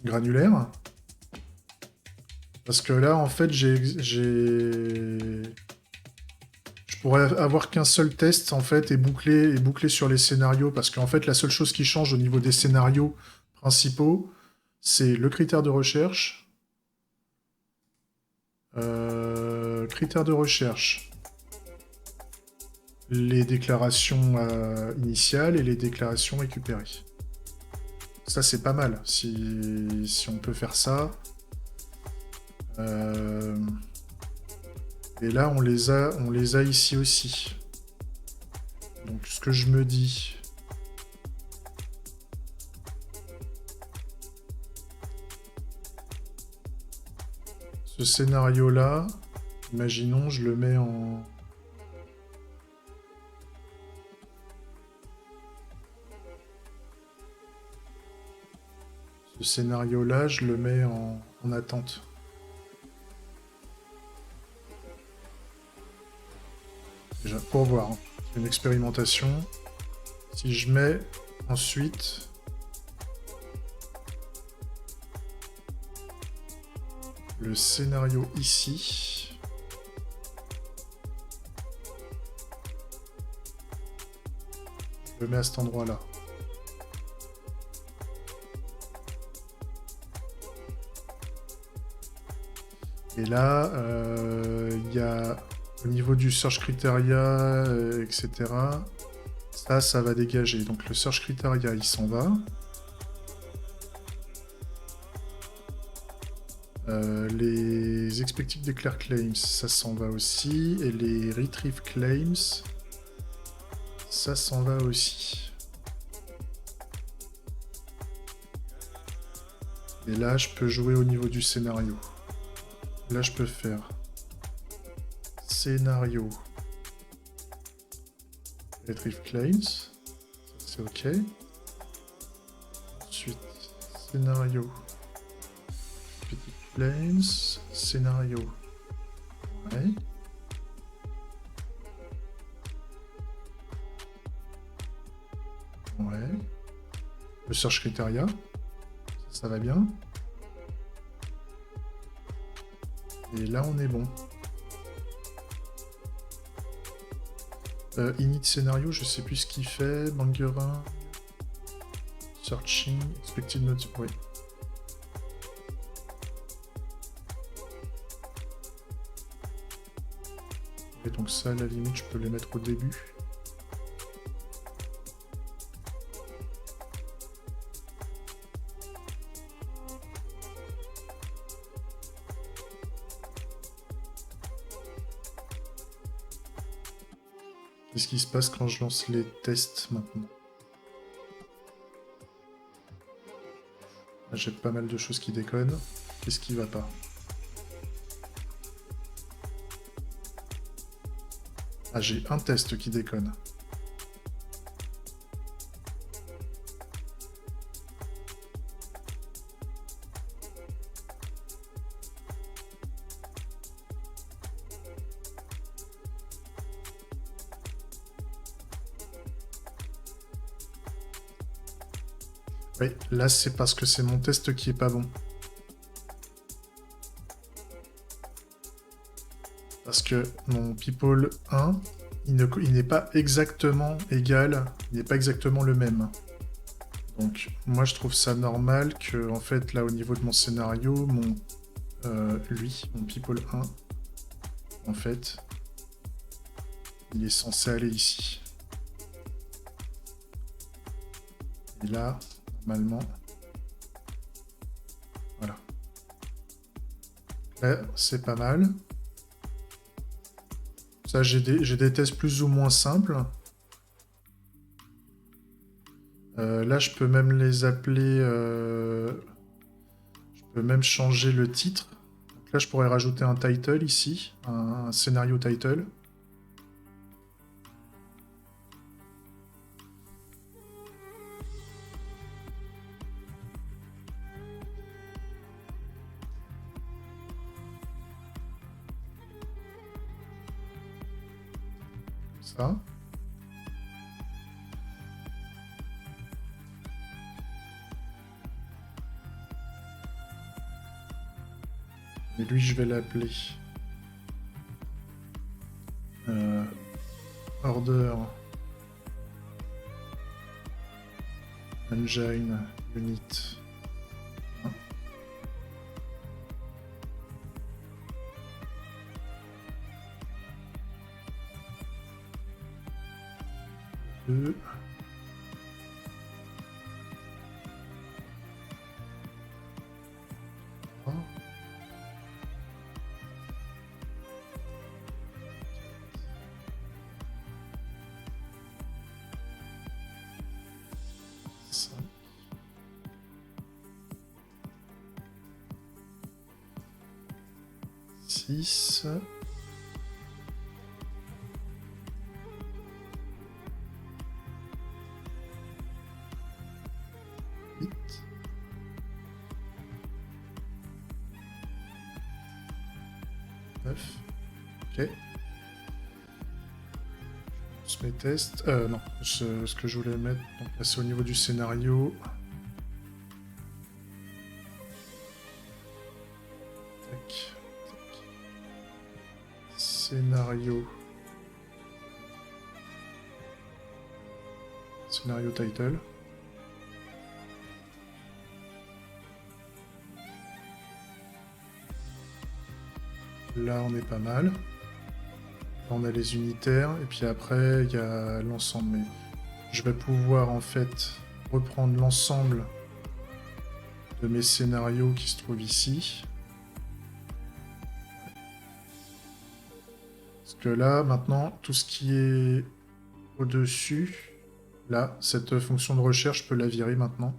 granulaires. Parce que là, en fait, je pourrais avoir qu'un seul test, en fait, et boucler sur les scénarios, parce qu'en fait, la seule chose qui change au niveau des scénarios principaux, c'est le critère de recherche. Critère de recherche. Les déclarations initiales et les déclarations récupérées. Ça, c'est pas mal, si on peut faire ça. Et là, on les a ici aussi. Donc, ce que je me dis... Ce scénario-là, imaginons, je le mets en... Ce scénario-là, je le mets en attente. Déjà, pour voir, hein. C'est une expérimentation. Si je mets ensuite... le scénario ici... je le mets à cet endroit-là. Et là, il y a... au niveau du search criteria, etc., ça va dégager. Donc le search criteria, il s'en va. Les expected declare claims, ça s'en va aussi. Et les retrieve claims, ça s'en va aussi. Et là, je peux jouer au niveau du scénario. Là, je peux faire... scénario. Retrieve claims. C'est OK. Ensuite, scénario. Petit claims. Scénario. Ouais. Ouais. Le search criteria. Ça va bien. Et là, on est bon. Init scénario, je sais plus ce qu'il fait. Bangerin. Searching. Expected notes. Oui. Et donc ça, à la limite, je peux les mettre au début. Qu'est-ce qui se passe quand je lance les tests maintenant? Là, j'ai pas mal de choses qui déconnent. Qu'est-ce qui va pas? Ah, j'ai un test qui déconne. Oui, là c'est parce que c'est mon test qui est pas bon. Parce que mon People 1, il n'est pas exactement égal, il n'est pas exactement le même. Donc moi je trouve ça normal que, en fait, là au niveau de mon scénario, mon People 1, en fait, il est censé aller ici. Et là, normalement, voilà. Là, c'est pas mal. Ça, j'ai des tests plus ou moins simples. Là, je peux même les appeler... Je peux même changer le titre. Donc là, je pourrais rajouter un title ici, un scénario title. Ça. Et lui, je vais l'appeler Order Engine Unit 1. Deux. Trois. 5. 6. 8. 9. Ok. Je mes tests. Non, ce que je voulais mettre, donc là c'est au niveau du scénario. Tac. Scénario. Scénario title. Là, on est pas mal. Là, on a les unitaires, et puis après, il y a l'ensemble. Mais je vais pouvoir, en fait, reprendre l'ensemble de mes scénarios qui se trouvent ici. Parce que là, maintenant, tout ce qui est au-dessus, là, cette fonction de recherche, je peux la virer maintenant.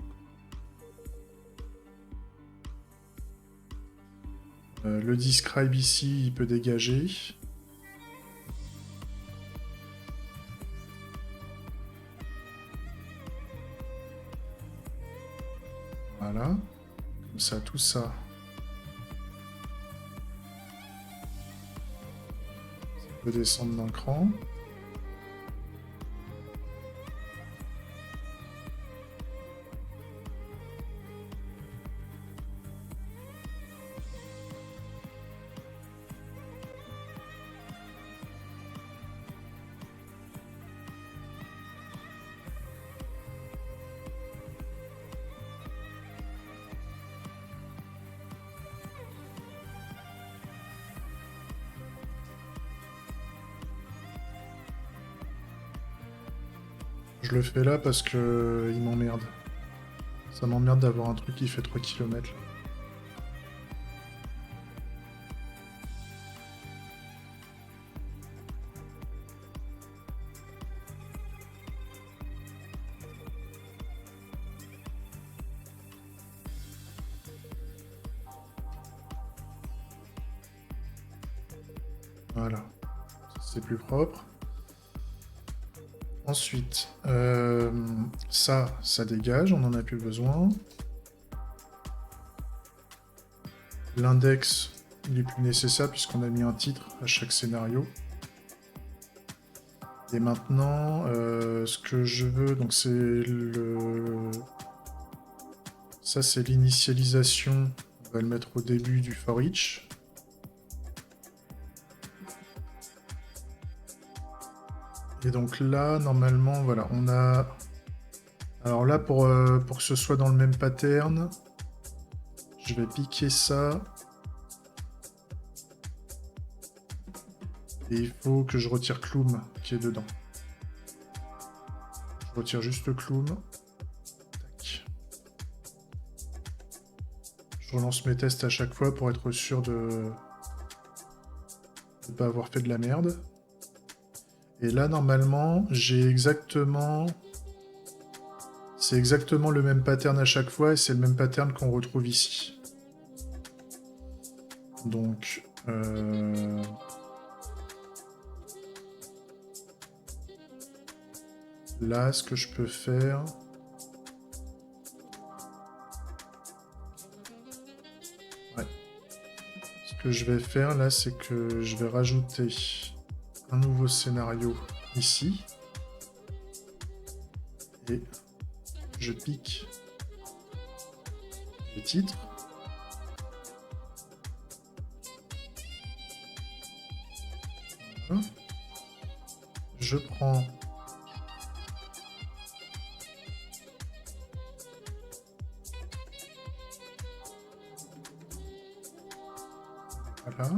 Le describe ici, il peut dégager. Voilà. Comme ça, tout ça. Ça peut descendre d'un cran. Je le fais là parce que il m'emmerde. Ça m'emmerde d'avoir un truc qui fait 3 km. Voilà. C'est plus propre. Ensuite, ça dégage, on n'en a plus besoin. L'index, il est plus nécessaire puisqu'on a mis un titre à chaque scénario. Et maintenant, ce que je veux, donc c'est le Ça, c'est l'initialisation. On va le mettre au début du for each. Et donc là, normalement, voilà, on a... Alors là, pour que ce soit dans le même pattern, je vais piquer ça. Et il faut que je retire Cloom qui est dedans. Je retire juste Cloom. Tac. Je relance mes tests à chaque fois pour être sûr de ne pas avoir fait de la merde. Et là, normalement, j'ai exactement... C'est exactement le même pattern à chaque fois et c'est le même pattern qu'on retrouve ici. Donc... Là, ce que je peux faire... Ouais. Ce que je vais faire, là, c'est que je vais rajouter un nouveau scénario ici. Et je pique le titre. Voilà. Je prends... Voilà.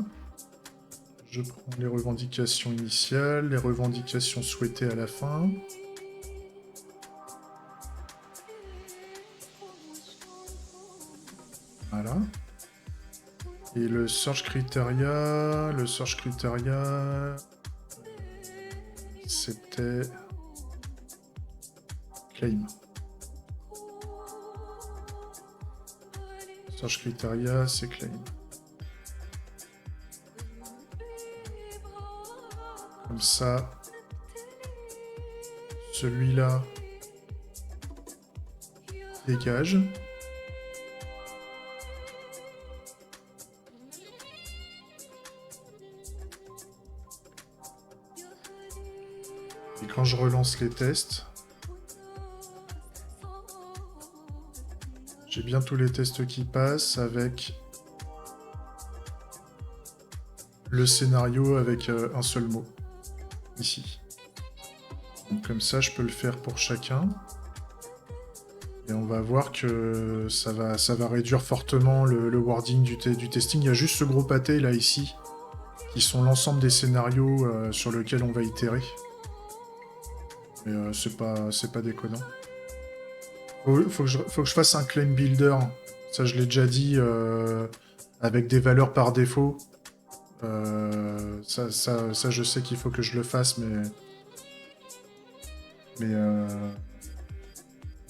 Je prends les revendications initiales, les revendications souhaitées à la fin. Voilà. Et le search criteria, c'était claim. Search criteria, c'est claim. Comme ça, celui-là dégage. Et quand je relance les tests, j'ai bien tous les tests qui passent avec le scénario avec un seul mot, ici. Donc comme ça, je peux le faire pour chacun. Et on va voir que ça va réduire fortement le wording du testing. Il y a juste ce gros pâté là, ici, qui sont l'ensemble des scénarios sur lesquels on va itérer. Mais c'est pas déconnant. Faut que je fasse un claim builder. Ça, je l'ai déjà dit, avec des valeurs par défaut. Ça, je sais qu'il faut que je le fasse, mais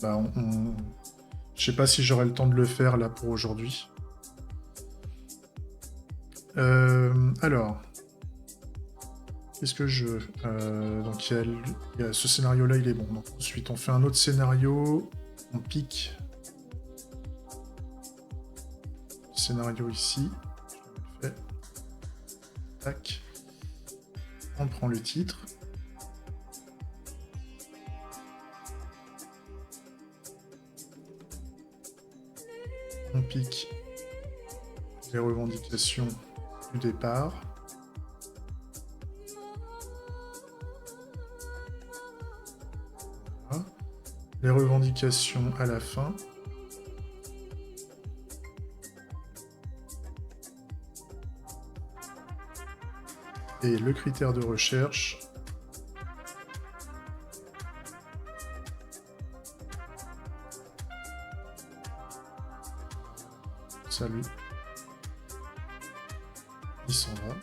bah, je sais pas si j'aurai le temps de le faire là pour aujourd'hui. Alors, qu'est-ce que je... donc il y a ce scénario-là, il est bon. Donc, ensuite, on fait un autre scénario. On pique. Scénario ici. Je le fais. Tac. On prend le titre. On pique les revendications du départ. Voilà. Les revendications à la fin. Et le critère de recherche. Salut. Il s'en va.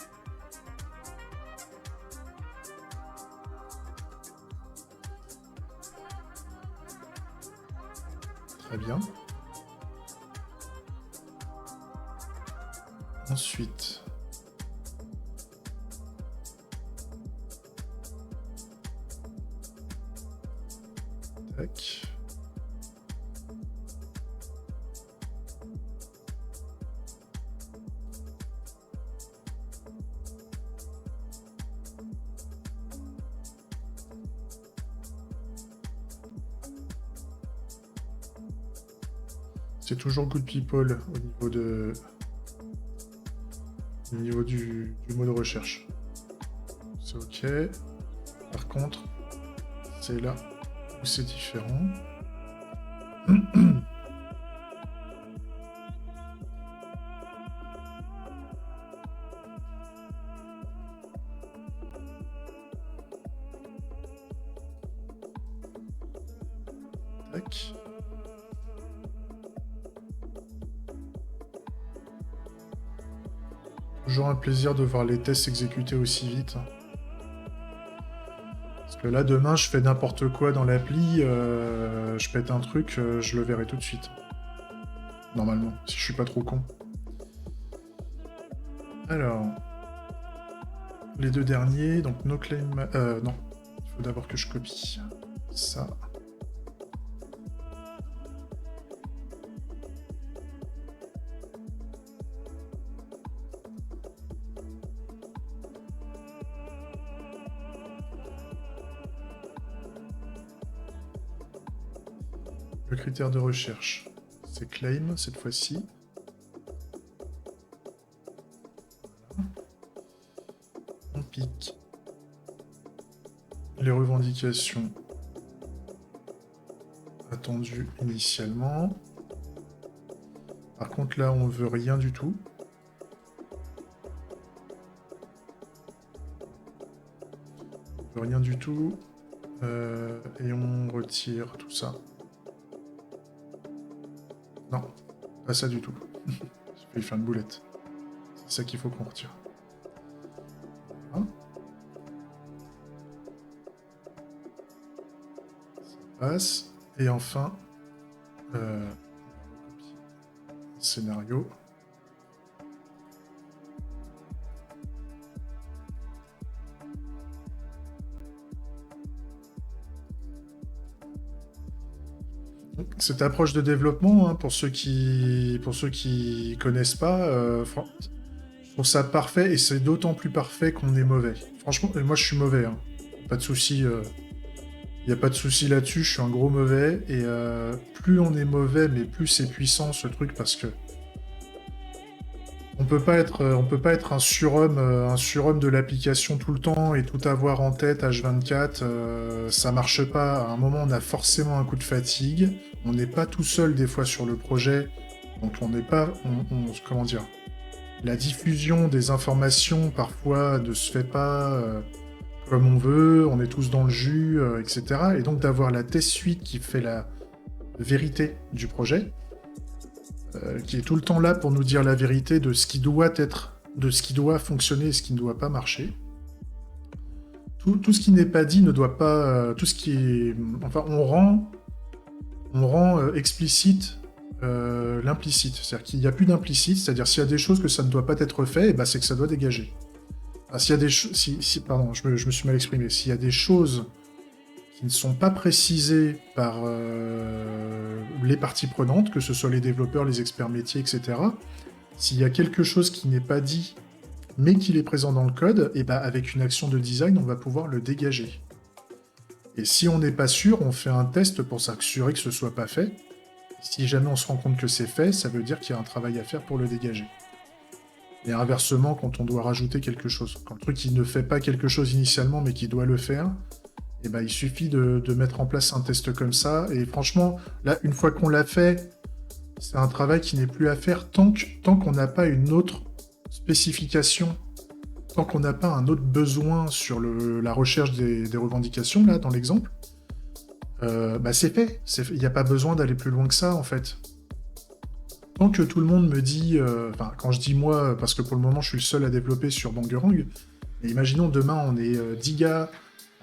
Très bien. Ensuite, tac. c'est toujours good people au niveau du mot de recherche. C'est ok. Par contre, c'est là où c'est différent. Tac. Toujours un plaisir de voir les tests s'exécuter aussi vite. Parce que là, demain, je fais n'importe quoi dans l'appli, je pète un truc, je le verrai tout de suite. Normalement, si je suis pas trop con. Alors, les deux derniers, donc no claim... non, il faut d'abord que je copie ça. Le critère de recherche, c'est claim cette fois-ci. Voilà. On pique les revendications attendues initialement. Par contre, là, on veut rien du tout. On veut rien du tout. Et on retire tout ça. Non, pas ça du tout. J'ai failli faire une boulette. C'est ça qu'il faut qu'on retire. Voilà. Ça passe. Et enfin, scénario. Cette approche de développement, hein, pour ceux qui connaissent pas, je trouve ça parfait, et c'est d'autant plus parfait qu'on est mauvais. Franchement, et moi je suis mauvais, hein. Pas de souci, il n'y a pas de souci là-dessus, je suis un gros mauvais, et plus on est mauvais, mais plus c'est puissant ce truc, parce que on peut pas être un surhomme de l'application tout le temps et tout avoir en tête H24, ça marche pas. À un moment, on a forcément un coup de fatigue. On n'est pas tout seul des fois sur le projet, donc on n'est pas, comment dire, la diffusion des informations parfois ne se fait pas comme on veut. On est tous dans le jus, etc. Et donc d'avoir la test suite qui fait la vérité du projet. Qui est tout le temps là pour nous dire la vérité de ce qui doit être, de ce qui doit fonctionner et ce qui ne doit pas marcher. Tout ce qui n'est pas dit ne doit pas... tout ce qui est... Enfin, on rend explicite l'implicite. C'est-à-dire qu'il n'y a plus d'implicite, c'est-à-dire s'il y a des choses que ça ne doit pas être fait, et ben c'est que ça doit dégager. Enfin, s'il y a des choses... pardon, je me suis mal exprimé. S'il y a des choses qui ne sont pas précisées par les parties prenantes, que ce soit les développeurs, les experts métiers, etc. S'il y a quelque chose qui n'est pas dit, mais qu'il est présent dans le code, et ben avec une action de design, on va pouvoir le dégager. Et si on n'est pas sûr, on fait un test pour s'assurer que ce soit pas fait. Si jamais on se rend compte que c'est fait, ça veut dire qu'il y a un travail à faire pour le dégager. Et inversement, quand on doit rajouter quelque chose. Quand le truc il ne fait pas quelque chose initialement, mais qui doit le faire, et ben, il suffit de mettre en place un test comme ça. Et franchement, là, une fois qu'on l'a fait, c'est un travail qui n'est plus à faire tant qu'on n'a pas une autre spécification, tant qu'on n'a pas un autre besoin sur la recherche des revendications, là, dans l'exemple. Bah, c'est fait. Il n'y a pas besoin d'aller plus loin que ça, en fait. Tant que tout le monde me dit... Enfin, quand je dis moi, parce que pour le moment, je suis le seul à développer sur Bangarang, mais imaginons, demain, on est 10 gars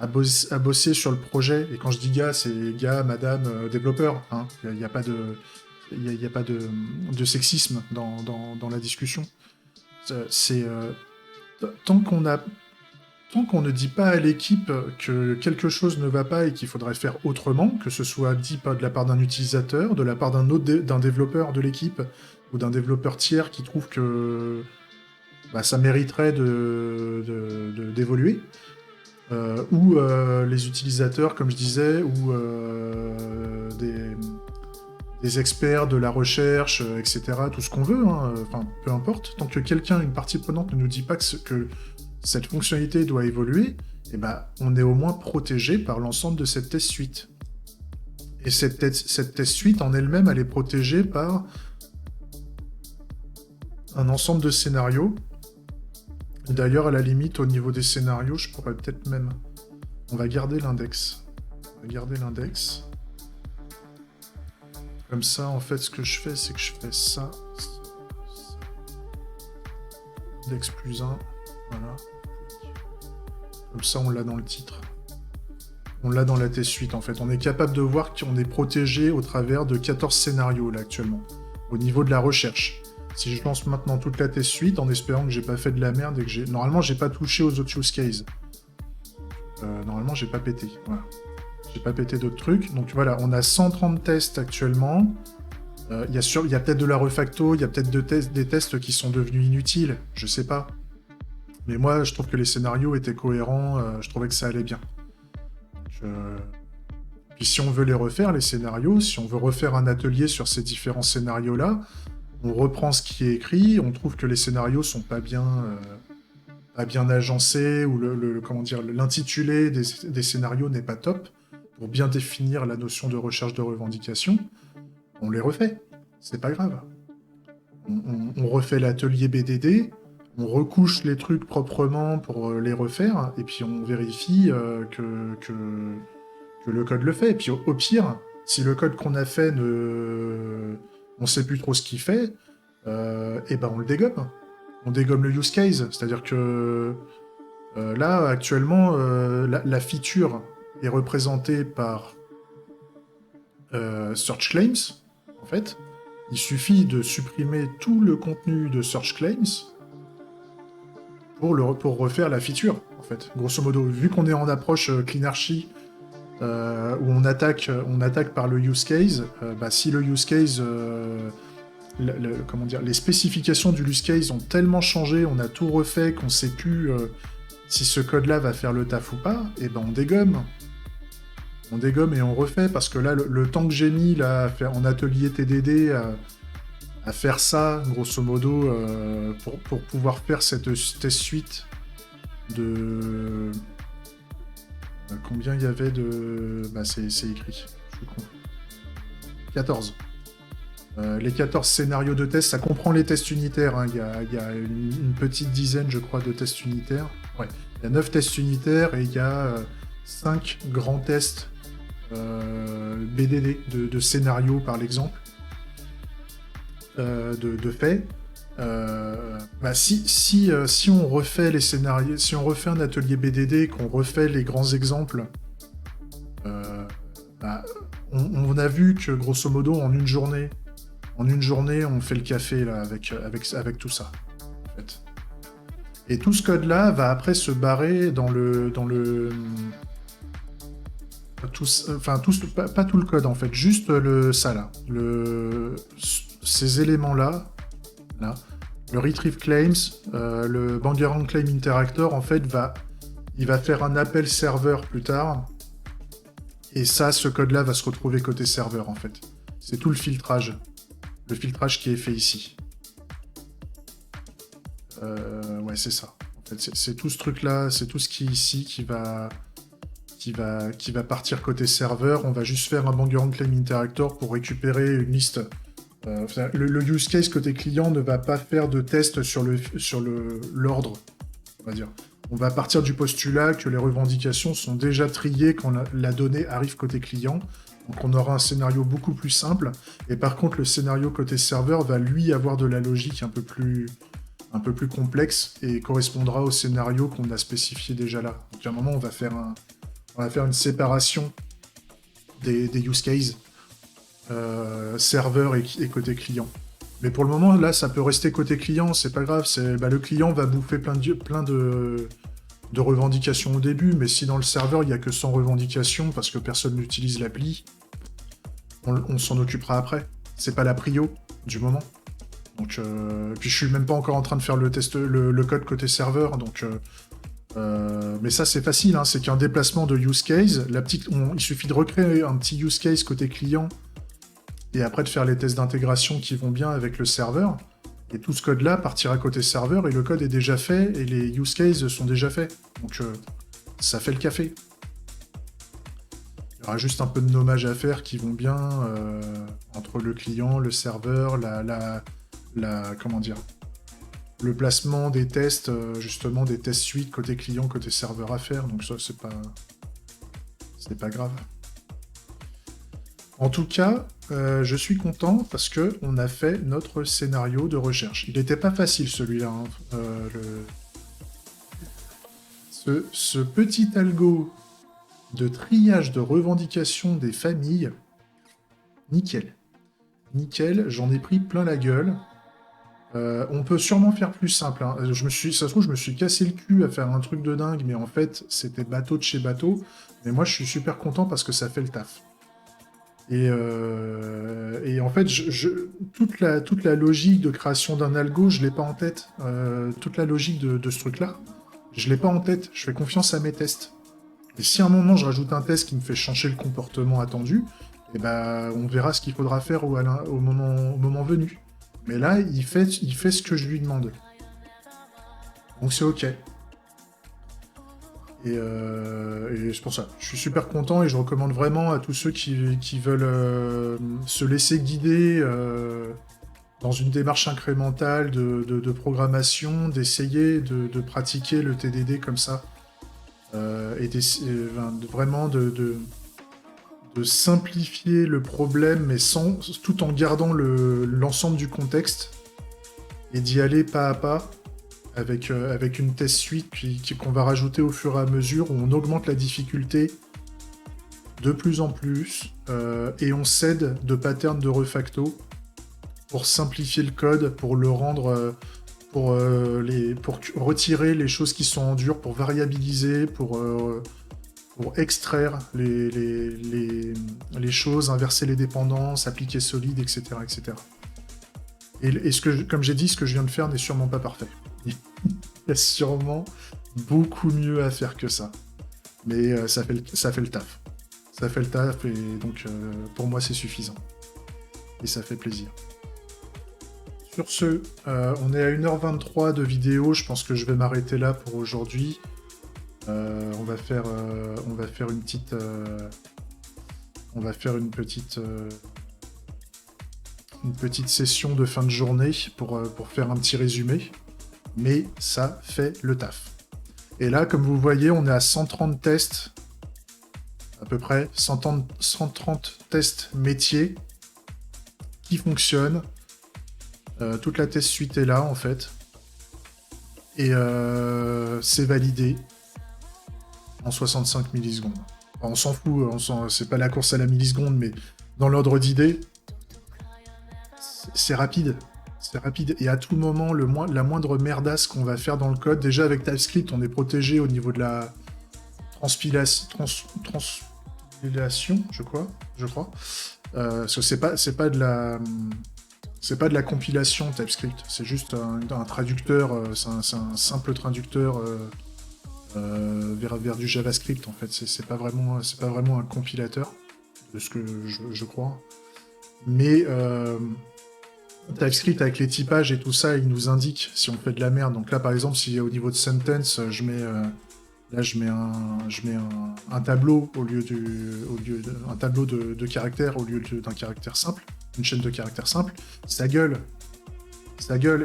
à bosser sur le projet, et quand je dis gars, c'est gars, madame, développeur, hein. Il n'y a pas de sexisme dans la discussion. Tant qu'on ne dit pas à l'équipe que quelque chose ne va pas et qu'il faudrait faire autrement, que ce soit dit de la part d'un utilisateur, de la part d'un développeur de l'équipe, ou d'un développeur tiers qui trouve que bah, ça mériterait d'évoluer, ou les utilisateurs, comme je disais, ou des experts de la recherche, etc., tout ce qu'on veut, hein, enfin, peu importe, tant que quelqu'un, une partie prenante, ne nous dit pas que cette fonctionnalité doit évoluer, eh ben, on est au moins protégé par l'ensemble de cette test suite. Et cette test suite en elle-même, elle est protégée par un ensemble de scénarios. D'ailleurs, à la limite, au niveau des scénarios, je pourrais peut-être même... On va garder l'index. On va garder l'index. Comme ça, en fait, ce que je fais, c'est que je fais ça. Index plus 1. Voilà. Comme ça, on l'a dans le titre. On l'a dans la test suite, en fait. On est capable de voir qu'on est protégé au travers de 14 scénarios, là, actuellement. Au niveau de la recherche. Si je lance maintenant toute la test suite, en espérant que j'ai pas fait de la merde et que j'ai... Normalement, j'ai pas touché aux autres use cases. Normalement, j'ai pas pété. Voilà. J'ai pas pété d'autres trucs. Donc voilà, on a 130 tests actuellement. Il y a peut-être de la refacto, il y a peut-être des tests qui sont devenus inutiles. Je sais pas. Mais moi, je trouve que les scénarios étaient cohérents. Je trouvais que ça allait bien. Puis si on veut les refaire, les scénarios, si on veut refaire un atelier sur ces différents scénarios-là, on reprend ce qui est écrit, on trouve que les scénarios sont pas bien agencés, ou l'intitulé des scénarios n'est pas top, pour bien définir la notion de recherche de revendication, on les refait. C'est pas grave. On refait l'atelier BDD, on recouche les trucs proprement pour les refaire, et puis on vérifie que le code le fait. Et puis au pire, si le code qu'on a fait on sait plus trop ce qu'il fait, et ben on le dégomme. On dégomme le use case. C'est-à-dire que là, actuellement, la feature est représentée par Search Claims, en fait. Il suffit de supprimer tout le contenu de Search Claims pour refaire la feature, en fait. Grosso modo, vu qu'on est en approche CleanArchy, où on attaque par le use case, si le use case... les spécifications du use case ont tellement changé, on a tout refait, qu'on sait plus si ce code-là va faire le taf ou pas, et ben on dégomme. On dégomme et on refait, parce que là, le temps que j'ai mis là, à faire en atelier TDD, à faire ça, grosso modo, pour pouvoir faire cette test suite de... combien il y avait de... c'est écrit, je suis con. 14. Les 14 scénarios de test, ça comprend les tests unitaires, hein. Il y a une petite dizaine, je crois, de tests unitaires. Ouais. Il y a 9 tests unitaires et il y a 5 grands tests BDD de scénarios, par exemple, de faits. Si on refait les scénarios, si on refait un atelier BDD, qu'on refait les grands exemples, on a vu que, grosso modo, en une journée, on fait le café là, avec tout ça, en fait. Et tout ce code-là va après se barrer dans le pas tout le code, en fait, juste ça là, ces éléments-là, là, le retrieve claims, le bangaround claim interactor, en fait, il va faire un appel serveur plus tard, et ça, ce code-là va se retrouver côté serveur, en fait. C'est tout le filtrage qui est fait ici. Ouais, c'est ça. En fait, c'est tout ce truc-là, c'est tout ce qui est ici qui va partir côté serveur. On va juste faire un bangaround claim interactor pour récupérer une liste. Le use case côté client ne va pas faire de test sur l'ordre, on va dire. On va partir du postulat que les revendications sont déjà triées quand la donnée arrive côté client. Donc on aura un scénario beaucoup plus simple. Et par contre, le scénario côté serveur va lui avoir de la logique un peu plus complexe et correspondra au scénario qu'on a spécifié déjà là. Donc à un moment, on va faire une séparation des use cases serveur et côté client. Mais pour le moment, là, ça peut rester côté client, c'est pas grave. Le client va bouffer plein de revendications au début, mais si dans le serveur, il n'y a que 100 revendications parce que personne n'utilise l'appli, on s'en occupera après. C'est pas la prio du moment. Donc, puis je suis même pas encore en train de faire le code côté serveur, donc... mais ça, c'est facile, hein, c'est qu'un déplacement de use case, il suffit de recréer un petit use case côté client et après de faire les tests d'intégration qui vont bien avec le serveur. Et tout ce code-là partira côté serveur, et le code est déjà fait, et les use cases sont déjà faits. Donc ça fait le café. Il y aura juste un peu de nommage à faire qui vont bien entre le client, le serveur, comment dire, le placement des tests, justement des tests suite côté client, côté serveur à faire. Donc ça, c'est pas grave. En tout cas, je suis content parce que on a fait notre scénario de recherche. Il n'était pas facile celui-là. Hein. Ce petit algo de triage de revendications des familles, nickel. Nickel, j'en ai pris plein la gueule. On peut sûrement faire plus simple. Hein. Ça se trouve, je me suis cassé le cul à faire un truc de dingue, mais en fait, c'était bateau de chez bateau. Mais moi, je suis super content parce que ça fait le taf. Et en fait, toute la logique de création d'un algo, je l'ai pas en tête. Toute la logique de ce truc-là, je l'ai pas en tête. Je fais confiance à mes tests. Et si à un moment, je rajoute un test qui me fait changer le comportement attendu, eh ben, on verra ce qu'il faudra faire au moment venu. Mais là, il fait ce que je lui demande. Donc c'est OK. Et c'est pour ça. Je suis super content et je recommande vraiment à tous ceux qui veulent se laisser guider dans une démarche incrémentale de programmation, d'essayer de pratiquer le TDD comme ça. Vraiment de simplifier le problème, mais tout en gardant l'ensemble du contexte, et d'y aller pas à pas, avec une test suite qu'on va rajouter au fur et à mesure, où on augmente la difficulté de plus en plus, et on cède de patterns de refacto pour simplifier le code, pour le rendre... pour retirer les choses qui sont en dur, pour variabiliser, pour extraire les choses, inverser les dépendances, appliquer solide, etc. etc. Et comme j'ai dit, ce que je viens de faire n'est sûrement pas parfait. Il y a sûrement beaucoup mieux à faire que ça. Mais ça fait le taf. Ça fait le taf, et donc pour moi c'est suffisant. Et ça fait plaisir. Sur ce, on est à 1h23 de vidéo, je pense que je vais m'arrêter là pour aujourd'hui. On va faire une petite... une petite session de fin de journée pour faire un petit résumé. Mais ça fait le taf. Et là, comme vous voyez, on est à 130 tests, à peu près, 130 tests métiers qui fonctionnent. Toute la test suite est là, en fait. Et c'est validé en 65 millisecondes. Enfin, on s'en fout, c'est pas la course à la milliseconde, mais dans l'ordre d'idée, c'est rapide. C'est rapide. Et à tout moment, la moindre merdasse qu'on va faire dans le code, déjà avec TypeScript, on est protégé au niveau de la transpilation, je crois. Parce que c'est pas de la compilation TypeScript, c'est juste un traducteur, c'est un simple traducteur vers du JavaScript en fait. C'est pas vraiment un compilateur de ce que je crois. Mais TypeScript avec les typages et tout ça, il nous indique si on fait de la merde. Donc là par exemple, si au niveau de sentence, je mets un tableau un tableau de caractères au lieu d'un caractère simple, une chaîne de caractères simple, ça gueule.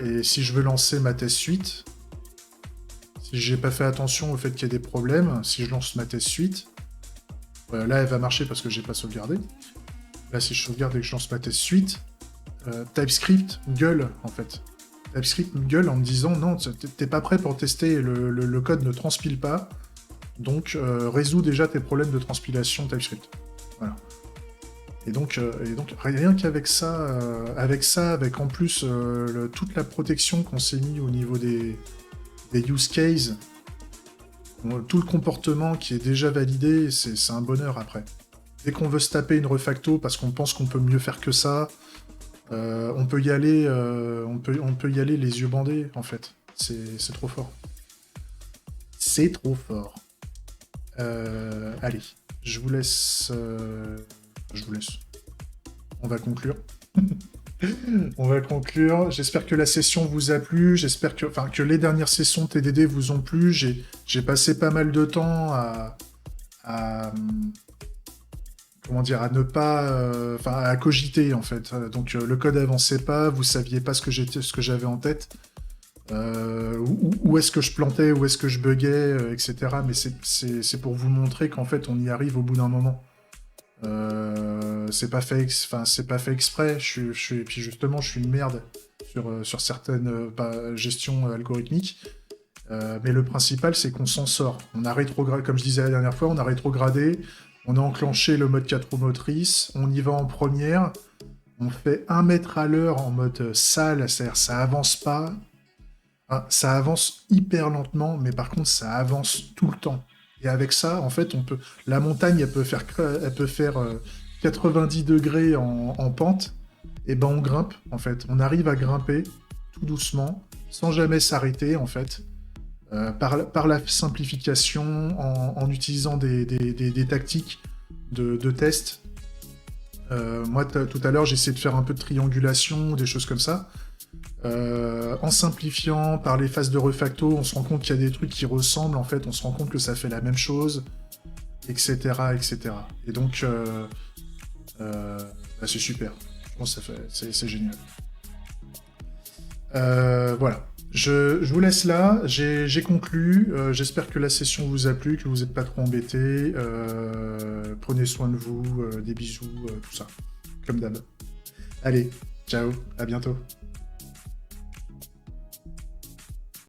Et si je veux lancer ma test suite, si j'ai pas fait attention au fait qu'il y ait des problèmes, si je lance ma test suite, là elle va marcher parce que j'ai pas sauvegardé. Là si je sauvegarde et que je lance ma test suite, TypeScript gueule en fait. TypeScript me gueule en me disant non, t'es pas prêt pour tester, le code ne transpile pas, donc résous déjà tes problèmes de transpilation TypeScript. Voilà. Et donc rien qu'avec ça, avec en plus toute la protection qu'on s'est mis au niveau des use cases, tout le comportement qui est déjà validé, c'est un bonheur après. Dès qu'on veut se taper une refacto parce qu'on pense qu'on peut mieux faire que ça, on peut y aller les yeux bandés en fait. C'est trop fort. C'est trop fort. Allez, je vous laisse. on va conclure. On va conclure. J'espère que la session vous a plu. J'espère que les dernières sessions TDD vous ont plu. J'ai passé pas mal de temps à comment dire, à ne pas, à cogiter en fait. Donc le code avançait pas, vous saviez pas ce que j'avais en tête, où est-ce que je plantais, où est-ce que je buguais, etc. Mais c'est pour vous montrer qu'en fait on y arrive au bout d'un moment. C'est pas fait, c'est pas fait exprès. Et puis justement, je suis une merde sur certaines gestions algorithmiques. Mais le principal, c'est qu'on s'en sort. On a rétrogradé, comme je disais la dernière fois, on a rétrogradé. On a enclenché le mode 4 roues motrices, on y va en première, on fait 1 mètre à l'heure en mode sale, c'est-à-dire ça avance pas, hein, ça avance hyper lentement, mais par contre ça avance tout le temps. Et avec ça, en fait, la montagne, elle peut faire 90 degrés en pente, et ben on grimpe, en fait. On arrive à grimper tout doucement, sans jamais s'arrêter, en fait. Par la simplification, en utilisant des tactiques de test. Moi, tout à l'heure, j'ai essayé de faire un peu de triangulation, des choses comme ça. En simplifiant par les phases de refacto, on se rend compte qu'il y a des trucs qui ressemblent, en fait, on se rend compte que ça fait la même chose, etc. etc. Et donc, c'est super. Je pense que c'est génial. Voilà. Je vous laisse là, j'ai conclu. J'espère que la session vous a plu, que vous n'êtes pas trop embêtés. Prenez soin de vous, des bisous, tout ça. Comme d'hab. Allez, ciao, à bientôt.